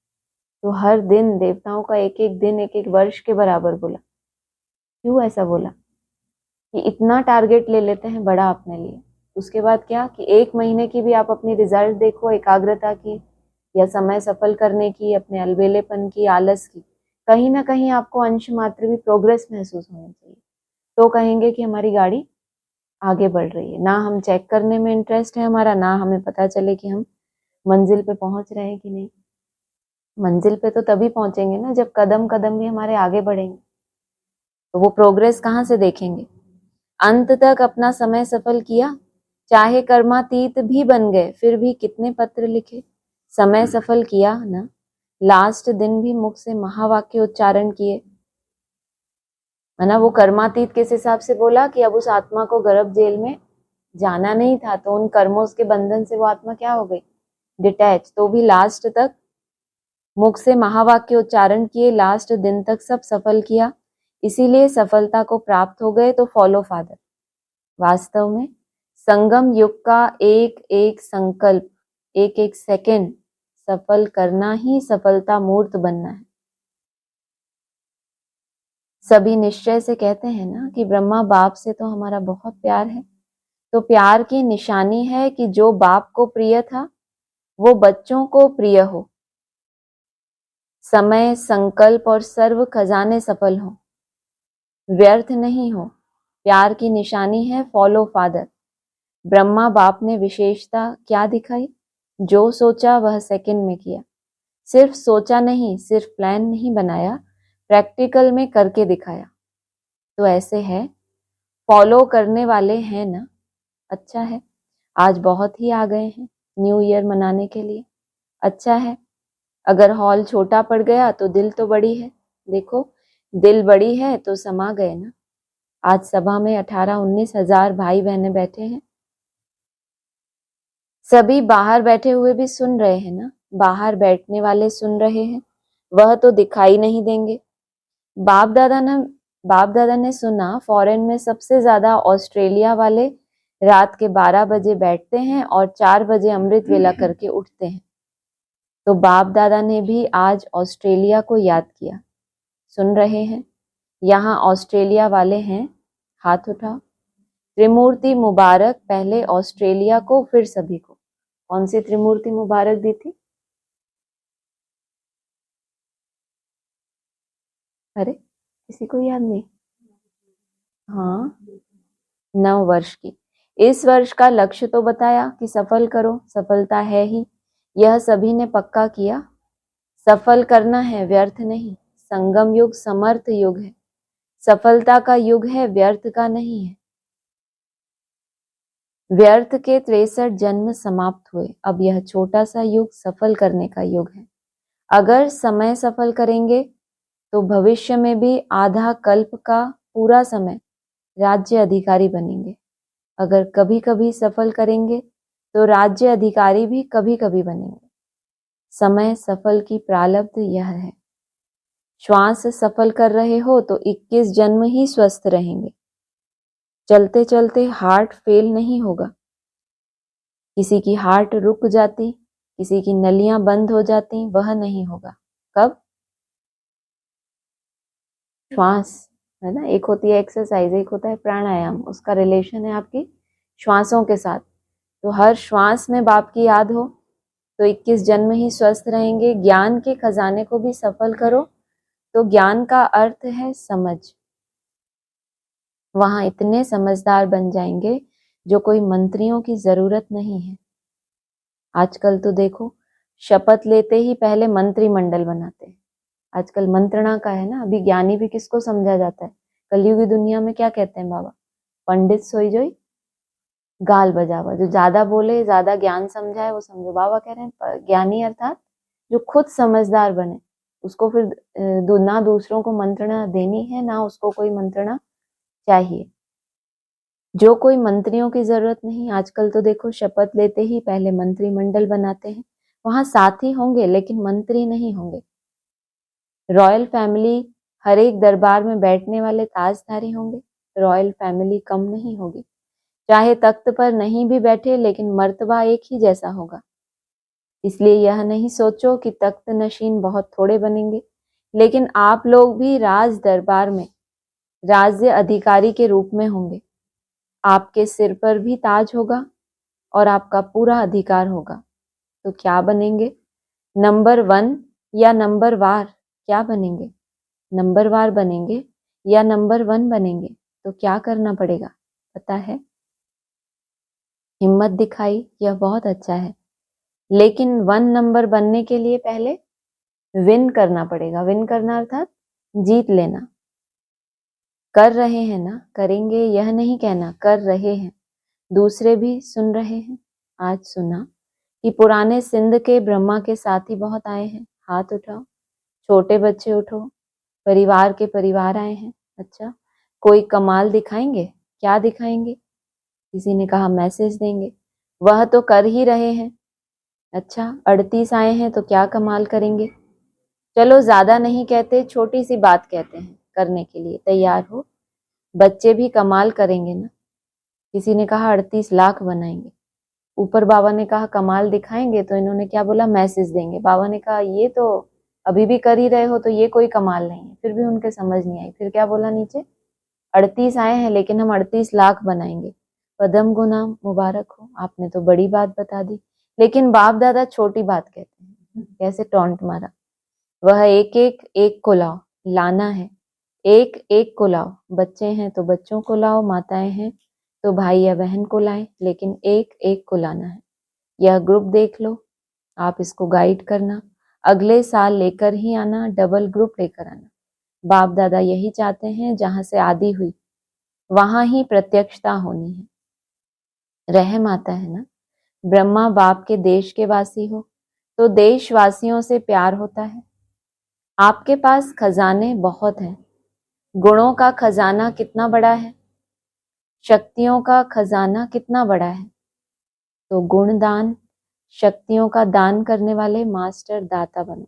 तो हर दिन देवताओं का एक एक दिन एक एक वर्ष के बराबर बोला। क्यों ऐसा बोला? कि इतना टारगेट ले लेते हैं बड़ा अपने लिए, उसके बाद क्या कि 1 महीने की भी आप अपनी रिजल्ट देखो, एकाग्रता की या समय सफल करने की, अपने अलबेलेपन की, आलस की, कहीं ना कहीं आपको अंश मात्र भी प्रोग्रेस महसूस होनी चाहिए। तो कहेंगे कि हमारी गाड़ी आगे बढ़ रही है। ना हम चेक करने में इंटरेस्ट है हमारा, ना हमें पता चले कि हम मंजिल पे पहुंच रहे हैं कि नहीं। मंजिल पे तो तभी पहुंचेंगे ना जब कदम कदम भी हमारे आगे बढ़ेंगे, तो वो प्रोग्रेस कहाँ से देखेंगे? अंत तक अपना समय सफल किया, चाहे कर्मातीत भी बन गए, फिर भी कितने पत्र लिखे? समय सफल किया ना? लास्ट दिन भी मुख से महावाक्य उच्चारण किए, है ना? वो कर्मातीत किस हिसाब से बोला कि अब उस आत्मा को गर्भ जेल में जाना नहीं था, तो उन कर्मों के बंधन से वो आत्मा क्या हो गई? डिटैच। तो भी लास्ट तक मुख से महावाक्य उच्चारण किए, लास्ट दिन तक सब सफल किया, इसीलिए सफलता को प्राप्त हो गए। तो फॉलो फादर। वास्तव में संगम युग का एक एक संकल्प, एक एक सेकंड सफल करना ही सफलता मूर्त बनना है। सभी निश्चय से कहते हैं ना कि ब्रह्मा बाप से तो हमारा बहुत प्यार है, तो प्यार की निशानी है कि जो बाप को प्रिय था वो बच्चों को प्रिय हो, समय, संकल्प और सर्व खजाने सफल हो, व्यर्थ नहीं हो। प्यार की निशानी है फॉलो फादर। ब्रह्मा बाप ने विशेषता क्या दिखाई? जो सोचा वह सेकंड में किया। सिर्फ सोचा नहीं, सिर्फ प्लान नहीं बनाया, प्रैक्टिकल में करके दिखाया। तो ऐसे है, फॉलो करने वाले हैं ना? अच्छा है, आज बहुत ही आ गए हैं न्यू ईयर मनाने के लिए। अच्छा है, अगर हॉल छोटा पड़ गया तो दिल तो बड़ी है, देखो दिल बड़ी है तो समा गए ना। आज सभा में 18-19 हजार भाई बहनें बैठे हैं। सभी बाहर बैठे हुए भी सुन रहे हैं ना। बाहर बैठने वाले सुन रहे हैं, वह तो दिखाई नहीं देंगे। बाप दादा ने सुना फॉरेन में सबसे ज्यादा ऑस्ट्रेलिया वाले रात के 12 बजे बैठते हैं और 4 बजे अमृत वेला करके उठते हैं। तो बाप दादा ने भी आज ऑस्ट्रेलिया को याद किया। सुन रहे हैं? यहाँ ऑस्ट्रेलिया वाले हैं, हाथ उठाओ। त्रिमूर्ति मुबारक, पहले ऑस्ट्रेलिया को फिर सभी को। कौन सी त्रिमूर्ति मुबारक दी थी? अरे किसी को याद नहीं? हाँ, 9 वर्ष की। इस वर्ष का लक्ष्य तो बताया कि सफल करो, सफलता है ही, यह सभी ने पक्का किया। सफल करना है, व्यर्थ नहीं। संगम युग समर्थ युग है, सफलता का युग है, व्यर्थ का नहीं है। व्यर्थ के 63 जन्म समाप्त हुए, अब यह छोटा सा युग सफल करने का युग है। अगर समय सफल करेंगे तो भविष्य में भी आधा कल्प का पूरा समय राज्य अधिकारी बनेंगे। अगर कभी कभी सफल करेंगे तो राज्य अधिकारी भी कभी कभी बनेंगे। समय सफल की प्रारब्ध यह है। श्वास सफल कर रहे हो तो 21 जन्म ही स्वस्थ रहेंगे। चलते चलते हार्ट फेल नहीं होगा। किसी की हार्ट रुक जाती, किसी की नलियां बंद हो जाती, वह नहीं होगा। कब? श्वास है ना, एक होती है एक्सरसाइज, एक होता है प्राणायाम, उसका रिलेशन है आपकी श्वासों के साथ। तो हर श्वास में बाप की याद हो तो 21 जन्म ही स्वस्थ रहेंगे। ज्ञान के खजाने को भी सफल करो। तो ज्ञान का अर्थ है समझ। वहां इतने समझदार बन जाएंगे जो कोई मंत्रियों की जरूरत नहीं है। आजकल तो देखो, शपथ लेते ही पहले मंत्रिमंडल बनाते हैं। आजकल मंत्रणा का है ना। अभी ज्ञानी भी किसको समझा जाता है? कलयुगी दुनिया में क्या कहते हैं बाबा? पंडित सोई जोई गाल बजावा। जो ज्यादा बोले, ज्यादा ज्ञान समझाए, वो समझो। बाबा कह रहे हैं ज्ञानी अर्थात जो खुद समझदार बने। उसको फिर ना दूसरों को मंत्रणा देनी है, ना उसको कोई मंत्रणा चाहिए। जो कोई मंत्रियों की जरूरत नहीं। आजकल तो देखो, शपथ लेते ही पहले मंत्रिमंडल बनाते हैं। वहां साथी होंगे लेकिन मंत्री नहीं होंगे। रॉयल फैमिली, हर एक दरबार में बैठने वाले ताजधारी होंगे। रॉयल फैमिली कम नहीं होगी। चाहे तख्त पर नहीं भी बैठे लेकिन मर्तबा एक ही जैसा होगा। इसलिए यह नहीं सोचो कि तख्त नशीन बहुत थोड़े बनेंगे, लेकिन आप लोग भी राज दरबार में राज्य अधिकारी के रूप में होंगे। आपके सिर पर भी ताज होगा और आपका पूरा अधिकार होगा। तो क्या बनेंगे? नंबर 1 या नंबर वार? क्या बनेंगे? नंबर वार बनेंगे या नंबर 1 बनेंगे? तो क्या करना पड़ेगा पता है? हिम्मत दिखाई, यह बहुत अच्छा है, लेकिन 1 नंबर बनने के लिए पहले विन करना पड़ेगा। विन करना अर्थात जीत लेना। कर रहे हैं ना, करेंगे यह नहीं कहना, कर रहे हैं। दूसरे भी सुन रहे हैं। आज सुना कि पुराने सिंध के ब्रह्मा के साथी बहुत आए हैं। हाथ उठाओ। छोटे बच्चे उठो। परिवार के परिवार आए हैं। अच्छा, कोई कमाल दिखाएंगे? क्या दिखाएंगे? किसी ने कहा मैसेज देंगे। वह तो कर ही रहे हैं। अच्छा, 38 आए हैं तो क्या कमाल करेंगे? चलो ज्यादा नहीं कहते, छोटी सी बात कहते हैं करने के लिए। तैयार हो? बच्चे भी कमाल करेंगे ना। किसी ने कहा 38 लाख बनाएंगे। ऊपर बाबा ने कहा कमाल दिखाएंगे, तो इन्होंने क्या बोला? मैसेज देंगे। बाबा ने कहा ये तो अभी भी कर ही रहे हो, तो ये कोई कमाल नहीं है। फिर भी उनके समझ नहीं आई। फिर क्या बोला नीचे? 38 आए हैं लेकिन हम 38 लाख बनाएंगे। पदम गुना मुबारक हो, आपने तो बड़ी बात बता दी। लेकिन बाप दादा छोटी बात कहते हैं। कैसे टॉन्ट मारा। वह एक एक एक को लाओ, लाना है। एक एक को लाओ। बच्चे हैं तो बच्चों को लाओ, माताएं हैं तो भाई या बहन को लाएं, लेकिन एक एक को लाना है। यह ग्रुप देख लो, आप इसको गाइड करना। अगले साल लेकर ही आना, डबल ग्रुप लेकर आना। बाप दादा यही चाहते हैं, जहां से आदि हुई वहां ही प्रत्यक्षता होनी है। रहम आता है ना। ब्रह्मा बाप के देश के वासी हो तो देशवासियों से प्यार होता है। आपके पास खजाने बहुत हैं। गुणों का खजाना कितना बड़ा है, शक्तियों का खजाना कितना बड़ा है। तो गुण दान, शक्तियों का दान करने वाले मास्टर दाता बनो।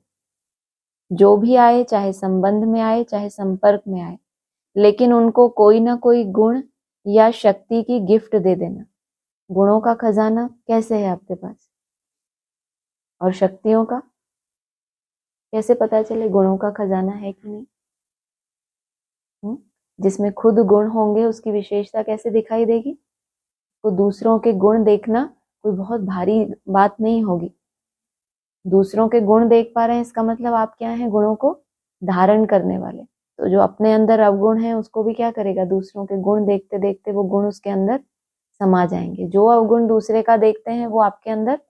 जो भी आए, चाहे संबंध में आए चाहे संपर्क में आए, लेकिन उनको कोई ना कोई गुण या शक्ति की गिफ्ट दे देना। गुणों का खजाना कैसे है आपके पास, और शक्तियों का कैसे पता चले गुणों का खजाना है कि नहीं। जिसमें खुद गुण होंगे उसकी विशेषता कैसे दिखाई देगी। तो दूसरों के गुण देखना कोई बहुत भारी बात नहीं होगी। दूसरों के गुण देख पा रहे हैं, इसका मतलब आप क्या हैं, गुणों को धारण करने वाले। तो जो अपने अंदर अवगुण है उसको भी क्या करेगा, दूसरों के गुण देखते देखते वो गुण उसके अंदर समा जाएंगे। जो अवगुण दूसरे का देखते हैं वो आपके अंदर,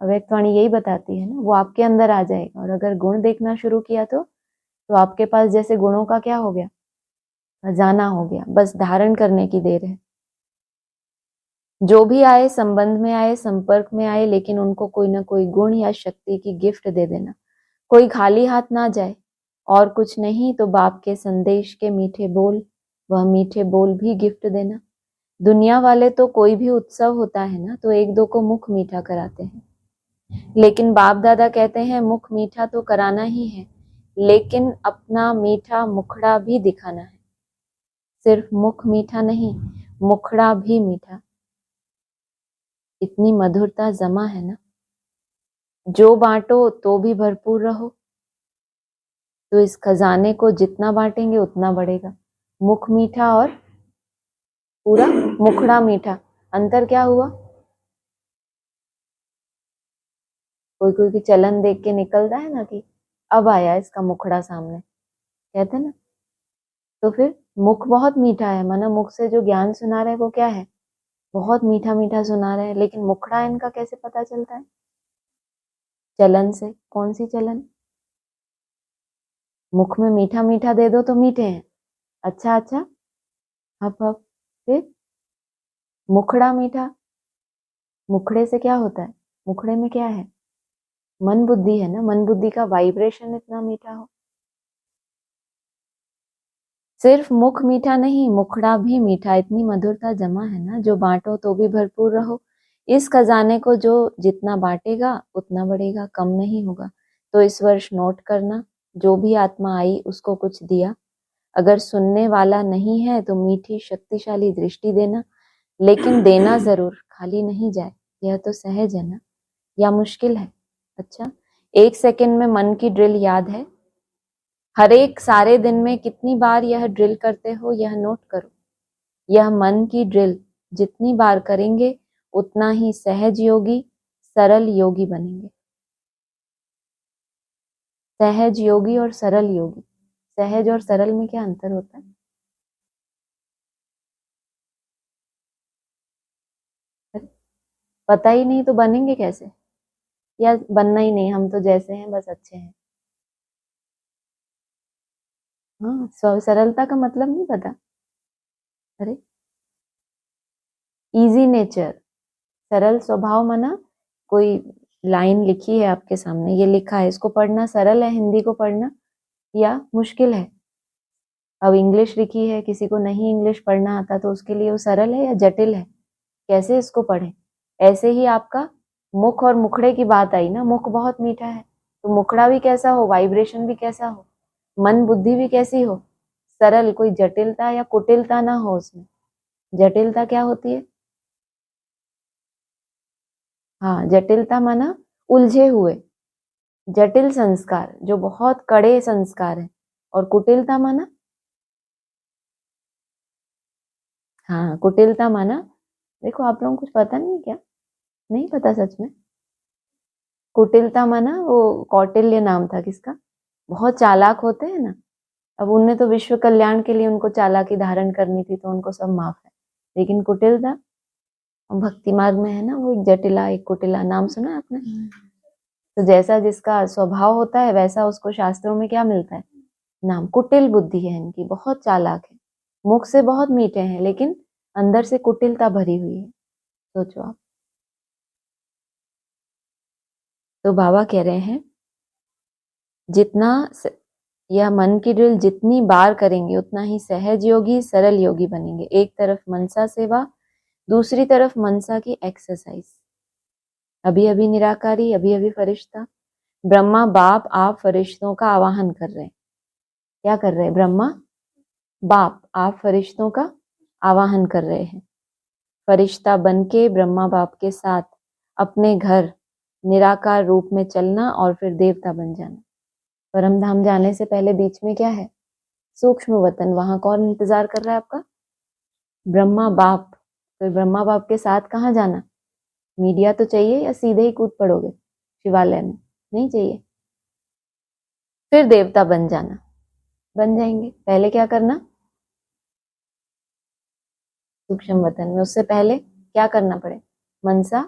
अव्यक्तवाणी यही बताती है ना, वो आपके अंदर आ जाएगा। और अगर गुण देखना शुरू किया तो आपके पास जैसे गुणों का क्या हो गया, खजाना हो गया, बस धारण करने की देर है। जो भी आए, संबंध में आए, संपर्क में आए, लेकिन उनको कोई ना कोई गुण या शक्ति की गिफ्ट दे देना। कोई खाली हाथ ना जाए, और कुछ नहीं तो बाप के संदेश के मीठे बोल, वह मीठे बोल भी गिफ्ट देना। दुनिया वाले तो कोई भी उत्सव होता है ना तो एक दो को मुख मीठा कराते हैं, लेकिन बाप दादा कहते हैं मुख मीठा तो कराना ही है, लेकिन अपना मीठा मुखड़ा भी दिखाना है। सिर्फ मुख मीठा नहीं, मुखड़ा भी मीठा। इतनी मधुरता जमा है ना। जो बांटो तो भी भरपूर रहो। तो इस खजाने को जितना बांटेंगे उतना बढ़ेगा। मुख मीठा और पूरा मुखड़ा मीठा, अंतर क्या हुआ। कोई कोई की चलन देख के निकलता है ना कि अब आया इसका मुखड़ा सामने, कहते ना। तो फिर मुख बहुत मीठा है, माना मुख से जो ज्ञान सुना रहे वो क्या है, बहुत मीठा मीठा सुना रहे हैं, लेकिन मुखड़ा इनका कैसे पता चलता है, चलन से। कौन सी चलन, मुख में मीठा मीठा दे दो तो मीठे हैं, अच्छा अच्छा हप हप। फिर मुखड़ा मीठा, मुखड़े से क्या होता है, मुखड़े में क्या है, मन बुद्धि है ना, मन बुद्धि का वाइब्रेशन इतना मीठा हो। सिर्फ मुख मीठा नहीं, मुखड़ा भी मीठा। इतनी मधुरता जमा है ना, जो बांटो तो भी भरपूर रहो। इस खजाने को जो जितना बांटेगा उतना बढ़ेगा, कम नहीं होगा। तो इस वर्ष नोट करना, जो भी आत्मा आई उसको कुछ दिया। अगर सुनने वाला नहीं है तो मीठी शक्तिशाली दृष्टि देना, लेकिन देना जरूर, खाली नहीं जाए। यह तो सहज है ना, या मुश्किल है। अच्छा, 1 सेकंड में मन की ड्रिल याद है। हर एक सारे दिन में कितनी बार यह ड्रिल करते हो, यह नोट करो। यह मन की ड्रिल जितनी बार करेंगे उतना ही सहज योगी, सरल योगी बनेंगे। सहज योगी और सरल योगी, सहज और सरल में क्या अंतर होता है। पता ही नहीं तो बनेंगे कैसे, या बनना ही नहीं, हम तो जैसे हैं बस अच्छे हैं। हाँ, सरलता का मतलब नहीं पता। अरे इजी नेचर, सरल स्वभाव माना कोई लाइन लिखी है आपके सामने, ये लिखा है, इसको पढ़ना सरल है, हिंदी को पढ़ना, या मुश्किल है। अब इंग्लिश लिखी है, किसी को नहीं इंग्लिश पढ़ना आता तो उसके लिए वो सरल है या जटिल है, कैसे इसको पढ़े। ऐसे ही आपका मुख और मुखड़े की बात आई ना, मुख बहुत मीठा है तो मुखड़ा भी कैसा हो, वाइब्रेशन भी कैसा हो, मन बुद्धि भी कैसी हो, सरल, कोई जटिलता या कुटिलता ना हो उसमें। जटिलता क्या होती है, हाँ जटिलता माना उलझे हुए, जटिल संस्कार जो बहुत कड़े संस्कार है। और कुटिलता माना, हाँ कुटिलता माना, देखो आप लोगों को कुछ पता नहीं क्या, नहीं पता सच में। कुटिलता माना वो कौटिल्य नाम था किसका, बहुत चालाक होते हैं ना। अब उनने तो विश्व कल्याण के लिए उनको चालाकी धारण करनी थी तो उनको सब माफ है, लेकिन कुटिलता भक्ति मार्ग में है ना, वो एक जटिला एक कुटिला, नाम सुना आपने। तो जैसा जिसका स्वभाव होता है वैसा उसको शास्त्रों में क्या मिलता है, नाम। कुटिल बुद्धि है इनकी, बहुत चालाक है, मुख से बहुत मीठे हैं लेकिन अंदर से कुटिलता भरी हुई है। सोचो आप। तो बाबा कह रहे हैं जितना यह मन की ड्रिल जितनी बार करेंगे उतना ही सहज योगी सरल योगी बनेंगे। एक तरफ मनसा सेवा, दूसरी तरफ मनसा की एक्सरसाइज। अभी अभी निराकारी, अभी अभी फरिश्ता। ब्रह्मा बाप आप फरिश्तों का आवाहन कर रहे हैं। क्या कर रहे हैं? ब्रह्मा बाप आप फरिश्तों का आवाहन कर रहे हैं। फरिश्ता बनके ब्रह्मा बाप के साथ अपने घर निराकार रूप में चलना और फिर देवता बन जाना। परम धाम जाने से पहले बीच में क्या है? सूक्ष्म वतन। वहां कौन इंतजार कर रहा है आपका? ब्रह्मा बाप। फिर ब्रह्मा बाप के साथ कहाँ जाना? मीडिया तो चाहिए या सीधे ही कूद पड़ोगे शिवालय में? नहीं चाहिए। फिर देवता बन जाना। बन जाएंगे। पहले क्या करना? सूक्ष्म वतन में। उससे पहले क्या करना पड़े? मनसा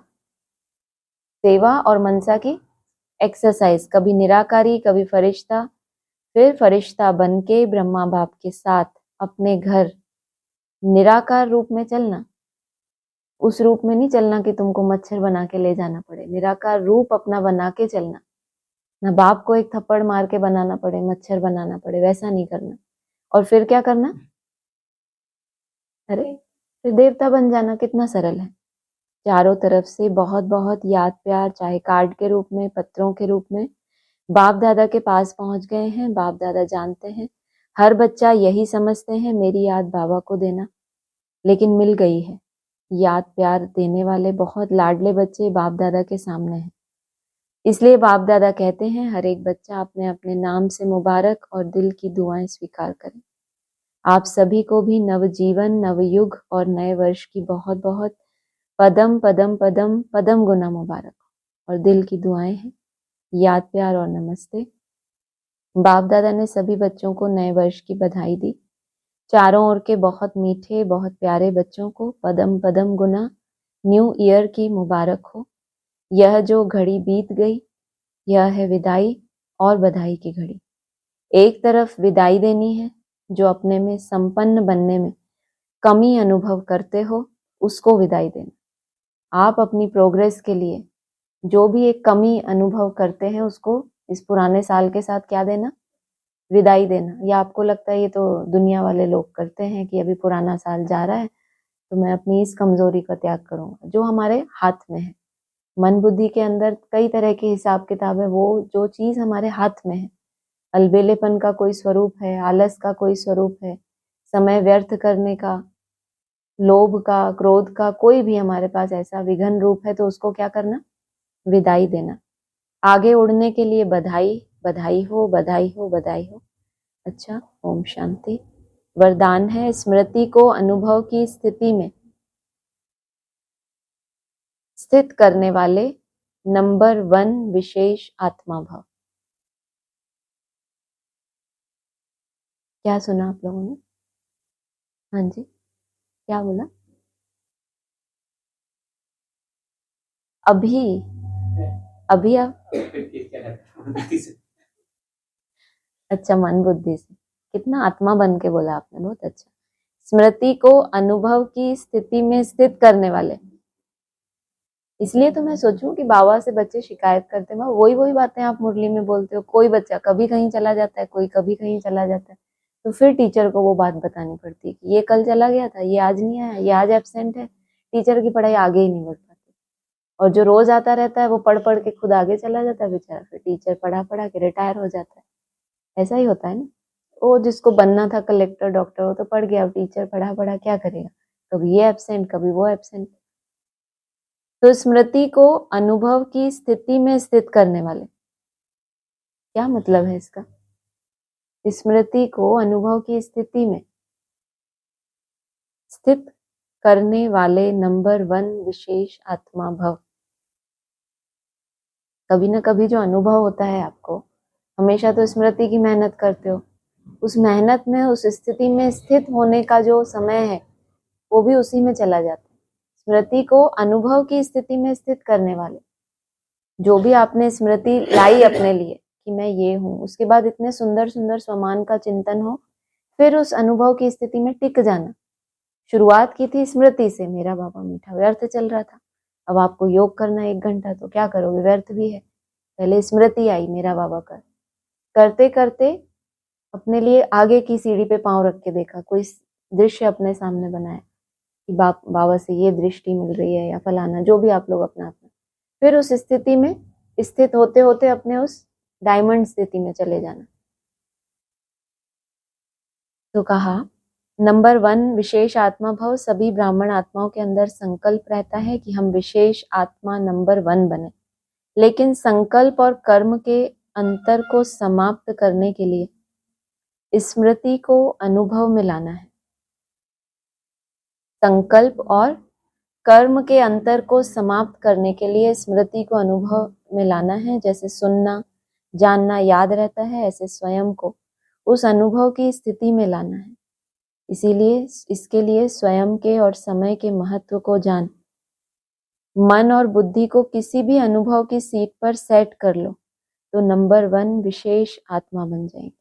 सेवा और मनसा की एक्सरसाइज। कभी निराकारी, कभी फरिश्ता। फिर फरिश्ता बनके ब्रह्मा बाप के साथ अपने घर निराकार रूप में चलना। उस रूप में नहीं चलना कि तुमको मच्छर बना के ले जाना पड़े। निराकार रूप अपना बना के चलना। ना बाप को एक थप्पड़ मार के बनाना पड़े, मच्छर बनाना पड़े, वैसा नहीं करना। और फिर क्या करना? अरे फिर देवता बन जाना। कितना सरल है। चारों तरफ से बहुत बहुत याद प्यार, चाहे कार्ड के रूप में, पत्रों के रूप में, बाप दादा के पास पहुंच गए हैं। बाप दादा जानते हैं, हर बच्चा यही समझते हैं मेरी याद बाबा को देना, लेकिन मिल गई है। याद प्यार देने वाले बहुत लाडले बच्चे बाप दादा के सामने हैं। इसलिए बाप दादा कहते हैं हर एक बच्चा अपने अपने नाम से मुबारक और दिल की दुआएं स्वीकार करे। आप सभी को भी नवजीवन, नवयुग और नए वर्ष की बहुत बहुत पदम पदम पदम पदम गुना मुबारक। और दिल की दुआएं हैं, याद प्यार और नमस्ते। बाप दादा ने सभी बच्चों को नए वर्ष की बधाई दी। चारों ओर के बहुत मीठे, बहुत प्यारे बच्चों को पदम पदम गुना न्यू ईयर की मुबारक हो। यह जो घड़ी बीत गई, यह है विदाई और बधाई की घड़ी। एक तरफ विदाई देनी है, जो अपने में संपन्न बनने में कमी अनुभव करते हो उसको विदाई देना। आप अपनी प्रोग्रेस के लिए जो भी एक कमी अनुभव करते हैं उसको इस पुराने साल के साथ क्या देना? विदाई देना। या आपको लगता है ये तो दुनिया वाले लोग करते हैं कि अभी पुराना साल जा रहा है तो मैं अपनी इस कमजोरी का त्याग करूंगा। जो हमारे हाथ में है, मन बुद्धि के अंदर कई तरह के हिसाब किताब है। वो जो चीज हमारे हाथ में है, अलबेलेपन का कोई स्वरूप है, आलस का कोई स्वरूप है, समय व्यर्थ करने का, लोभ का, क्रोध का, कोई भी हमारे पास ऐसा विघन रूप है तो उसको क्या करना? विदाई देना। आगे उड़ने के लिए बधाई, बधाई हो, बधाई हो, बधाई हो। अच्छा, ओम शांति। वरदान है स्मृति को अनुभव की स्थिति में स्थित करने वाले नंबर 1 विशेष आत्मा भव। क्या सुना आप लोगों ने? हाँ जी, क्या बोला? अभी अभी आप अच्छा, मन बुद्धि से। कितना आत्मा बन के बोला आपने, बहुत अच्छा। स्मृति को अनुभव की स्थिति में स्थित करने वाले। इसलिए तो मैं सोचूं कि बाबा से बच्चे शिकायत करते हैं, वही वही बातें आप मुरली में बोलते हो। कोई बच्चा कभी कहीं चला जाता है, कोई कभी कहीं चला जाता है, तो फिर टीचर को वो बात बतानी पड़ती है कि ये कल चला गया था, ये आज नहीं आया, ये आज एब्सेंट है। टीचर की पढ़ाई आगे ही नहीं बढ़ पाती। और जो रोज आता रहता है वो पढ़ पढ़ के खुद आगे चला जाता है बेचारा, फिर टीचर पढ़ा पढ़ा के रिटायर हो जाता है। ऐसा ही होता है ना। वो जिसको बनना था कलेक्टर, डॉक्टर, वो तो पढ़ गया, टीचर पढ़ा पढ़ा क्या करेगा? कभी ये एब्सेंट, कभी वो एब्सेंट। तो स्मृति को अनुभव की स्थिति में स्थित करने वाले, क्या मतलब है इसका? स्मृति को अनुभव की स्थिति में स्थित करने वाले नंबर 1 विशेष आत्मा भव। कभी ना कभी जो अनुभव होता है आपको, हमेशा तो स्मृति की मेहनत करते हो, उस मेहनत में, उस स्थिति में स्थित होने का जो समय है वो भी उसी में चला जाता है। स्मृति को अनुभव की स्थिति में स्थित करने वाले, जो भी आपने स्मृति लाई अपने लिए कि मैं ये हूं, उसके बाद इतने सुंदर सुंदर स्वमान का चिंतन हो, फिर उस अनुभव की स्थिति में टिक जाना। शुरुआत की थी स्मृति से, मेरा बाबा मीठा, व्यर्थ चल रहा था। अब आपको योग करना 1 घंटा, तो क्या करोगे? व्यर्थ भी है। पहले स्मृति आई मेरा बाबा कर, करते करते अपने लिए आगे की सीढ़ी पे पांव रख के देखा, कोई दृश्य अपने सामने बनाया कि बाबा से ये दृष्टि मिल रही है या फलाना, जो भी आप लोग अपना अपना, फिर उस स्थिति में स्थित होते होते अपने उस डायमंड स्थिति में चले जाना। तो कहा नंबर 1 विशेष आत्मा भव। सभी ब्राह्मण आत्माओं के अंदर संकल्प रहता है कि हम विशेष आत्मा नंबर 1 बने, लेकिन संकल्प और कर्म के अंतर को समाप्त करने के लिए स्मृति को अनुभव में लाना है। संकल्प और कर्म के अंतर को समाप्त करने के लिए स्मृति को अनुभव में लाना है। जैसे सुनना जानना याद रहता है, ऐसे स्वयं को उस अनुभव की स्थिति में लाना है। इसीलिए इसके लिए स्वयं के और समय के महत्व को जान मन और बुद्धि को किसी भी अनुभव की सीट पर सेट कर लो तो नंबर 1 विशेष आत्मा बन जाएगी।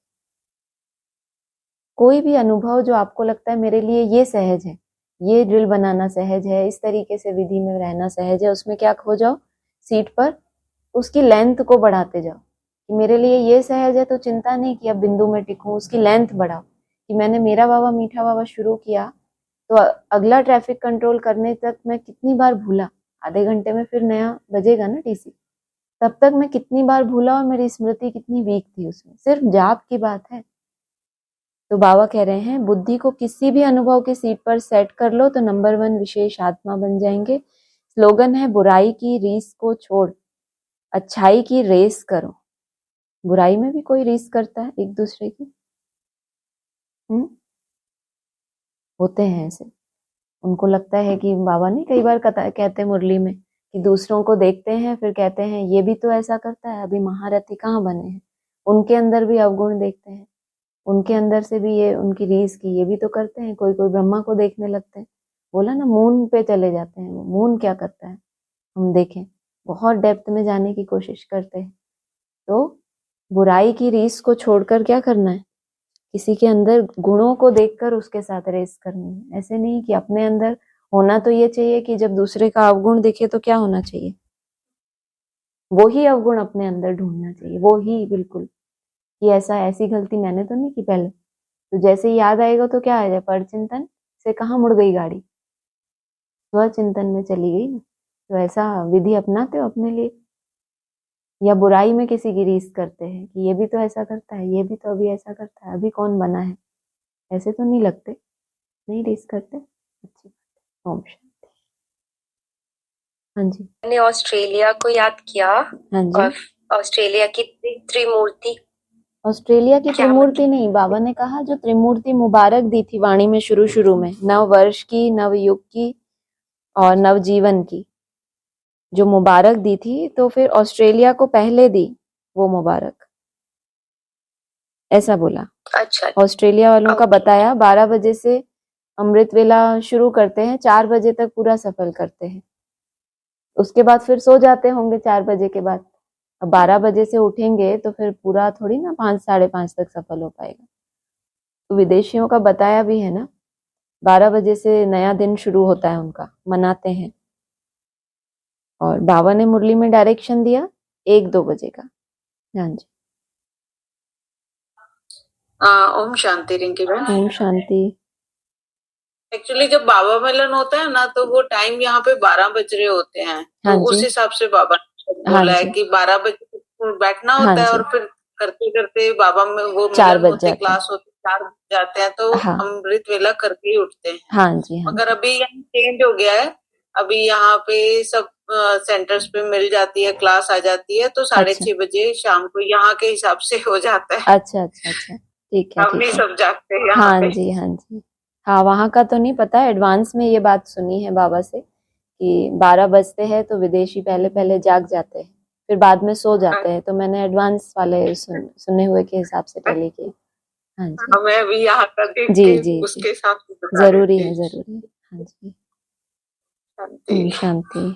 कोई भी अनुभव जो आपको लगता है मेरे लिए ये सहज है, ये ड्रिल बनाना सहज है, इस तरीके से विधि में रहना सहज है, उसमें क्या हो जाओ सीट पर, उसकी लेंथ को बढ़ाते जाओ कि मेरे लिए ये सहज है तो चिंता नहीं कि अब बिंदु में टिकूं, उसकी लेंथ बढ़ाओ कि मैंने मेरा बाबा मीठा बाबा शुरू किया तो अगला ट्रैफिक कंट्रोल करने तक मैं कितनी बार भूला, आधे घंटे में फिर नया बजेगा ना टीसी, तब तक मैं कितनी बार भूला और मेरी स्मृति कितनी वीक थी उसमें, सिर्फ जाप की बात है। तो बाबा कह रहे हैं बुद्धि को किसी भी अनुभव की सीट पर सेट कर लो तो नंबर 1 विशेष आत्मा बन जाएंगे। स्लोगन है बुराई की रीस को छोड़ अच्छाई की रेस करो। बुराई में भी कोई रीस करता है एक दूसरे की? होते हैं ऐसे, उनको लगता है कि बाबा ने कई बार कहते मुरली में कि दूसरों को देखते हैं फिर कहते हैं ये भी तो ऐसा करता है, अभी महारथी कहाँ बने हैं, उनके अंदर भी अवगुण देखते हैं, उनके अंदर से भी ये उनकी रीस की ये भी तो करते हैं। कोई कोई ब्रह्मा को देखने लगते हैं, बोला ना मून पे चले जाते हैं, वो मून क्या करता है हम देखें, बहुत डेप्थ में जाने की कोशिश करते हैं। तो बुराई की रीस को छोड़कर क्या करना है, किसी के अंदर गुणों को देखकर उसके साथ रेस करनी है। ऐसे नहीं कि अपने अंदर होना तो ये चाहिए कि जब दूसरे का अवगुण दिखे तो क्या होना चाहिए, वो ही अवगुण अपने अंदर ढूंढना चाहिए, वो ही बिल्कुल कि ऐसी गलती मैंने तो नहीं की पहले, तो जैसे ही याद आएगा तो क्या आ जाए, पर चिंतन से कहाँ मुड़ गई गाड़ी, स्व चिंतन में चली गई ना। तो ऐसा विधि अपनाते हो अपने लिए, या बुराई में किसी की रीस करते हैं कि ये भी तो ऐसा करता है, ये भी तो अभी ऐसा करता है, अभी कौन बना है, ऐसे तो नहीं लगते, नहीं रीस करते, अच्छी बात है। ओम शांति। हाँ जी,
मैंने ऑस्ट्रेलिया को याद किया।
हाँ जी,
और ऑस्ट्रेलिया की त्रिमूर्ति,
ऑस्ट्रेलिया की त्रिमूर्ति नहीं, बाबा ने कहा जो त्रिमूर्ति मुबारक दी थी वाणी में शुरू में, नव वर्ष की, नव युग की और नवजीवन की जो मुबारक दी थी, तो फिर ऑस्ट्रेलिया को पहले दी वो मुबारक, ऐसा बोला।
अच्छा,
ऑस्ट्रेलिया वालों का बताया 12 बजे से अमृत वेला शुरू करते हैं, 4 बजे तक पूरा सफल करते हैं, उसके बाद फिर सो जाते होंगे 4 बजे के बाद। अब 12 बजे से उठेंगे तो फिर पूरा थोड़ी ना 5 साढ़े 5 तक सफल हो पाएगा। तो विदेशियों का बताया भी है ना, 12 बजे से नया दिन शुरू होता है उनका, मनाते हैं। और बाबा ने मुरली में डायरेक्शन दिया 1-2 बजे का। हाँ जी,
ओम शांति रिंकी बहन।
ओम शांति।
एक्चुअली जब बाबा मिलन होता है ना तो वो टाइम यहाँ पे 12 बज रहे होते हैं,
हाँ
तो
जी,
उस हिसाब से बाबा ने
हाँ
बोला है
जी,
कि 12 बजे बैठना
हाँ
होता है,
जी,
और फिर करते करते बाबा में वो
4
मिलन
बज
होते,
जाते हैं।
क्लास होते, 4 बज जाते हैं, तो
हाँ,
अमृत वेला करके ही उठते हैं।
हाँ जी, हाँ
मगर
जी,
अभी यहाँ चेंज हो गया है, अभी यहाँ पे सब सेंटर्स पे मिल जाती है, क्लास आ जाती है, तो
अच्छा,
6:30 बजे शाम को यहाँ के हिसाब से हो जाता है।
अच्छा, अच्छा, अच्छा, ठीक है,
हम
ठीक
नहीं
है।
सब जागते हैं यहाँ
हाँ
पे।
जी, हाँ जी। हाँ, वहाँ का तो नहीं पता, एडवांस में ये बात सुनी है बाबा से कि 12 बजते हैं तो विदेशी पहले पहले जाग जाते हैं, फिर बाद में सो जाते हैं, तो मैंने एडवांस वाले सुने हुए के हिसाब से टैली की। हाँ जी,
मैं अभी यहाँ का देख
जी,
के
जी, जी,
उसके हिसाब से बता रही
जरूरी
थी।
है, जरूरी है। हाँ जी,
शांति।
शांति।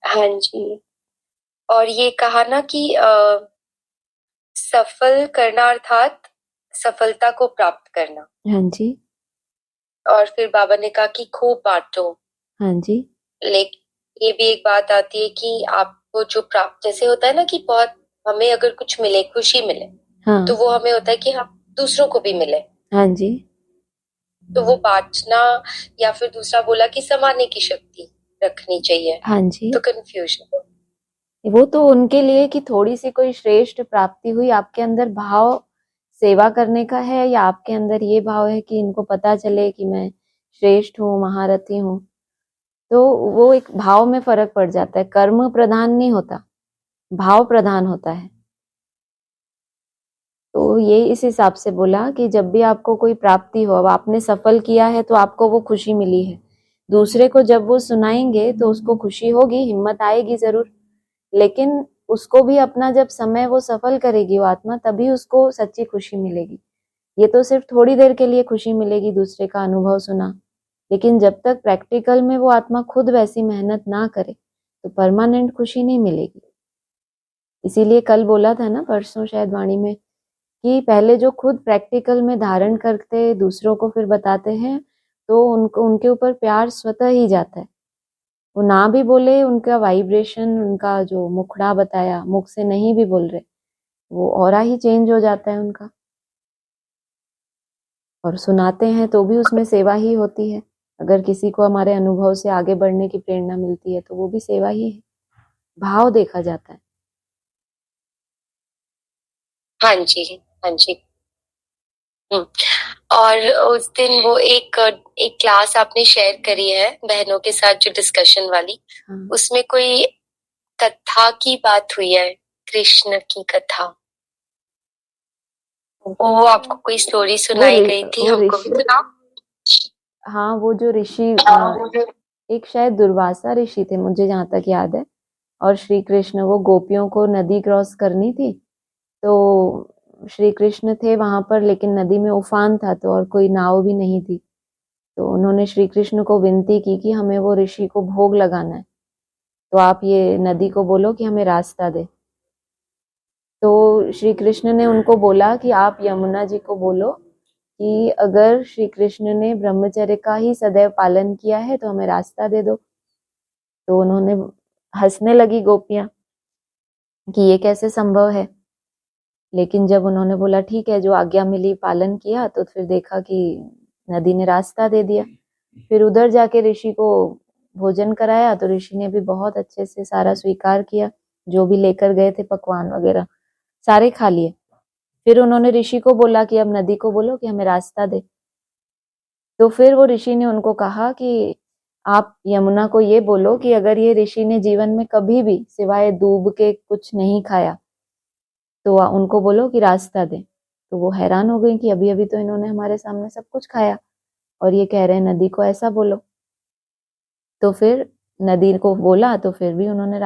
हाँ जी, और ये कहा ना कि सफल करना अर्थात सफलता को प्राप्त करना।
हाँ जी,
और फिर बाबा ने कहा कि खूब बांटो।
हाँ जी,
लेकिन ये भी एक बात आती है कि आपको जो प्राप्त, जैसे होता है ना कि बहुत
हमें अगर कुछ मिले, खुशी मिले,
हाँ
तो वो हमें होता है कि हम दूसरों को भी मिले,
हाँ जी
तो वो बांटना, या फिर दूसरा बोला कि समाने की शक्ति रखनी चाहिए,
हाँ जी।
तो कंफ्यूजन।
वो तो उनके लिए कि थोड़ी सी कोई श्रेष्ठ प्राप्ति हुई, आपके अंदर भाव सेवा करने का है या आपके अंदर ये भाव है कि इनको पता चले कि मैं श्रेष्ठ हूँ, महारथी हूँ, तो वो एक भाव में फर्क पड़ जाता है। कर्म प्रधान नहीं होता, भाव प्रधान होता है। तो ये इस हिसाब से बोला कि जब भी आपको कोई प्राप्ति हो, अब आपने सफल किया है तो आपको वो खुशी मिली है, दूसरे को जब वो सुनाएंगे तो उसको खुशी होगी, हिम्मत आएगी जरूर, लेकिन उसको भी अपना जब समय वो सफल करेगी वो आत्मा, तभी उसको सच्ची खुशी मिलेगी। ये तो सिर्फ थोड़ी देर के लिए खुशी मिलेगी दूसरे का अनुभव सुना, लेकिन जब तक प्रैक्टिकल में वो आत्मा खुद वैसी मेहनत ना करे तो परमानेंट खुशी नहीं मिलेगी। इसीलिए कल बोला था ना, परसों शायद वाणी में, कि पहले जो खुद प्रैक्टिकल में धारण करते दूसरों को फिर बताते हैं, तो उनको उनके ऊपर प्यार स्वतः ही जाता है। वो ना भी बोले, उनका वाइब्रेशन, उनका जो मुखड़ा बताया, मुख से नहीं भी बोल रहे, वो ऑरा ही चेंज हो जाता है उनका। और सुनाते हैं तो भी उसमें सेवा ही होती है। अगर किसी को हमारे अनुभव से आगे बढ़ने की प्रेरणा मिलती है तो वो भी सेवा ही है, भाव देखा जाता है।
हाँ जी, हाँ जी। और उस दिन वो एक क्लास आपने शेयर करी है बहनों के साथ, जो डिस्कशन वाली,
हाँ।
उसमें कोई कथा की बात हुई है, कृष्ण की कथा, वो आपको कोई स्टोरी सुनाई गई थी, हमको भी सुनाओ।
हाँ, वो जो ऋषि, एक शायद दुर्वासा ऋषि थे मुझे जहां तक याद है, और श्री कृष्ण, वो गोपियों को नदी क्रॉस करनी थी, तो श्री कृष्ण थे वहां पर, लेकिन नदी में उफान था तो और कोई नाव भी नहीं थी, तो उन्होंने श्री कृष्ण को विनती की कि हमें वो ऋषि को भोग लगाना है, तो आप ये नदी को बोलो कि हमें रास्ता दे। तो श्री कृष्ण ने उनको बोला कि आप यमुना जी को बोलो कि अगर श्री कृष्ण ने ब्रह्मचर्य का ही सदैव पालन किया है तो हमें रास्ता दे दो। तो उन्होंने, हंसने लगी गोपियां कि ये कैसे संभव है, लेकिन जब उन्होंने बोला ठीक है, जो आज्ञा मिली पालन किया, तो फिर देखा कि नदी ने रास्ता दे दिया। फिर उधर जाके ऋषि को भोजन कराया, तो ऋषि ने भी बहुत अच्छे से सारा स्वीकार किया, जो भी लेकर गए थे पकवान वगैरह सारे खा लिए। फिर उन्होंने ऋषि को बोला कि अब नदी को बोलो कि हमें रास्ता दे। तो फिर वो ऋषि ने उनको कहा कि आप यमुना को ये बोलो कि अगर ये ऋषि ने जीवन में कभी भी सिवाय दूब के कुछ नहीं खाया, तो उनको बोलो कि रास्ता दे। तो वो हैरान हो गई कि अभी अभी तो इन्होंने हमारे सामने सब कुछ खाया और ये कह रहे हैं नदी को ऐसा बोलो। तो फिर नदी को बोला, तो फिर भी उन्होंने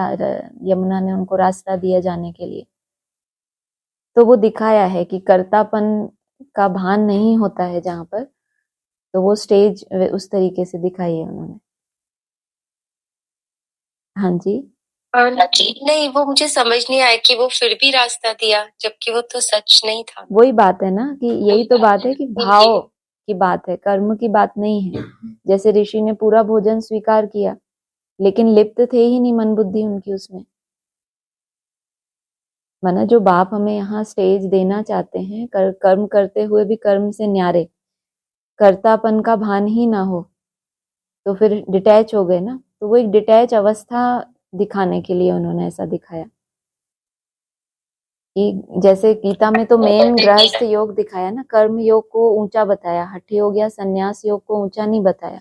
यमुना ने उनको रास्ता दिया जाने के लिए। तो वो दिखाया है कि कर्तापन का भान नहीं होता है जहां पर, तो वो स्टेज उस तरीके से दिखाई है उन्होंने। हाँ जी।
नहीं, वो मुझे समझ नहीं आया कि वो फिर भी रास्ता दिया, जबकि वो तो सच नहीं था।
वही बात है ना, कि यही तो बात है कि भाव की बात है, कर्म की बात नहीं है। जैसे ऋषि ने पूरा भोजन स्वीकार किया, लेकिन लिप्त थे ही नहीं मन बुद्धि उनकी उसमें। माना जो बाप हमें यहाँ स्टेज देना चाहते हैं, कर्म करते हुए भी कर्म से न्यारे, कर्तापन का भान ही ना हो, तो फिर डिटैच हो गए ना। तो वो एक डिटैच अवस्था दिखाने के लिए उन्होंने ऐसा दिखाया कि जैसे गीता में तो मेन गृहस्थ योग दिखाया ना, कर्म योग को ऊंचा बताया, हठ योग या संन्यास योग को ऊंचा नहीं बताया।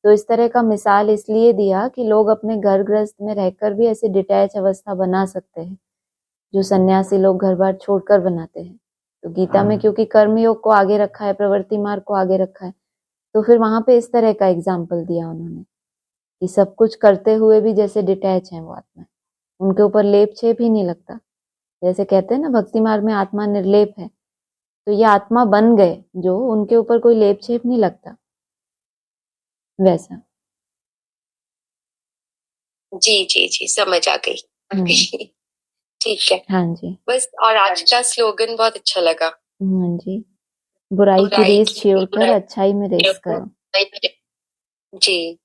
तो इस तरह का मिसाल इसलिए दिया कि लोग अपने घर गृहस्थ में रहकर भी ऐसे डिटैच अवस्था बना सकते हैं, जो सन्यासी लोग घर बार छोड़कर बनाते हैं। तो गीता में क्योंकि कर्म योग को आगे रखा है, प्रवृत्ति मार्ग को आगे रखा है, तो फिर वहां पे इस तरह का एग्जाम्पल दिया उन्होंने कि सब कुछ करते हुए भी जैसे डिटैच है वो आत्मा, उनके ऊपर लेप छेप ही नहीं लगता। जैसे कहते हैं ना भक्ति मार्ग में आत्मा निर्लेप है, तो ये आत्मा बन गए जो, उनके ऊपर कोई लेप छेप नहीं लगता वैसा।
जी जी जी, समझ आ गई। ठीक है।
हाँ जी।
बस, और आज का स्लोगन बहुत अच्छा लगा।
हाँ जी, बुराई की रेस छोड़कर अच्छाई में रेस करो।
जी,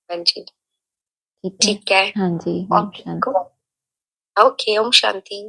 हाँ जी,
ठीक है।
ठीक है।
हाँ जी, ओम शांति।
ओके, ओम शांति।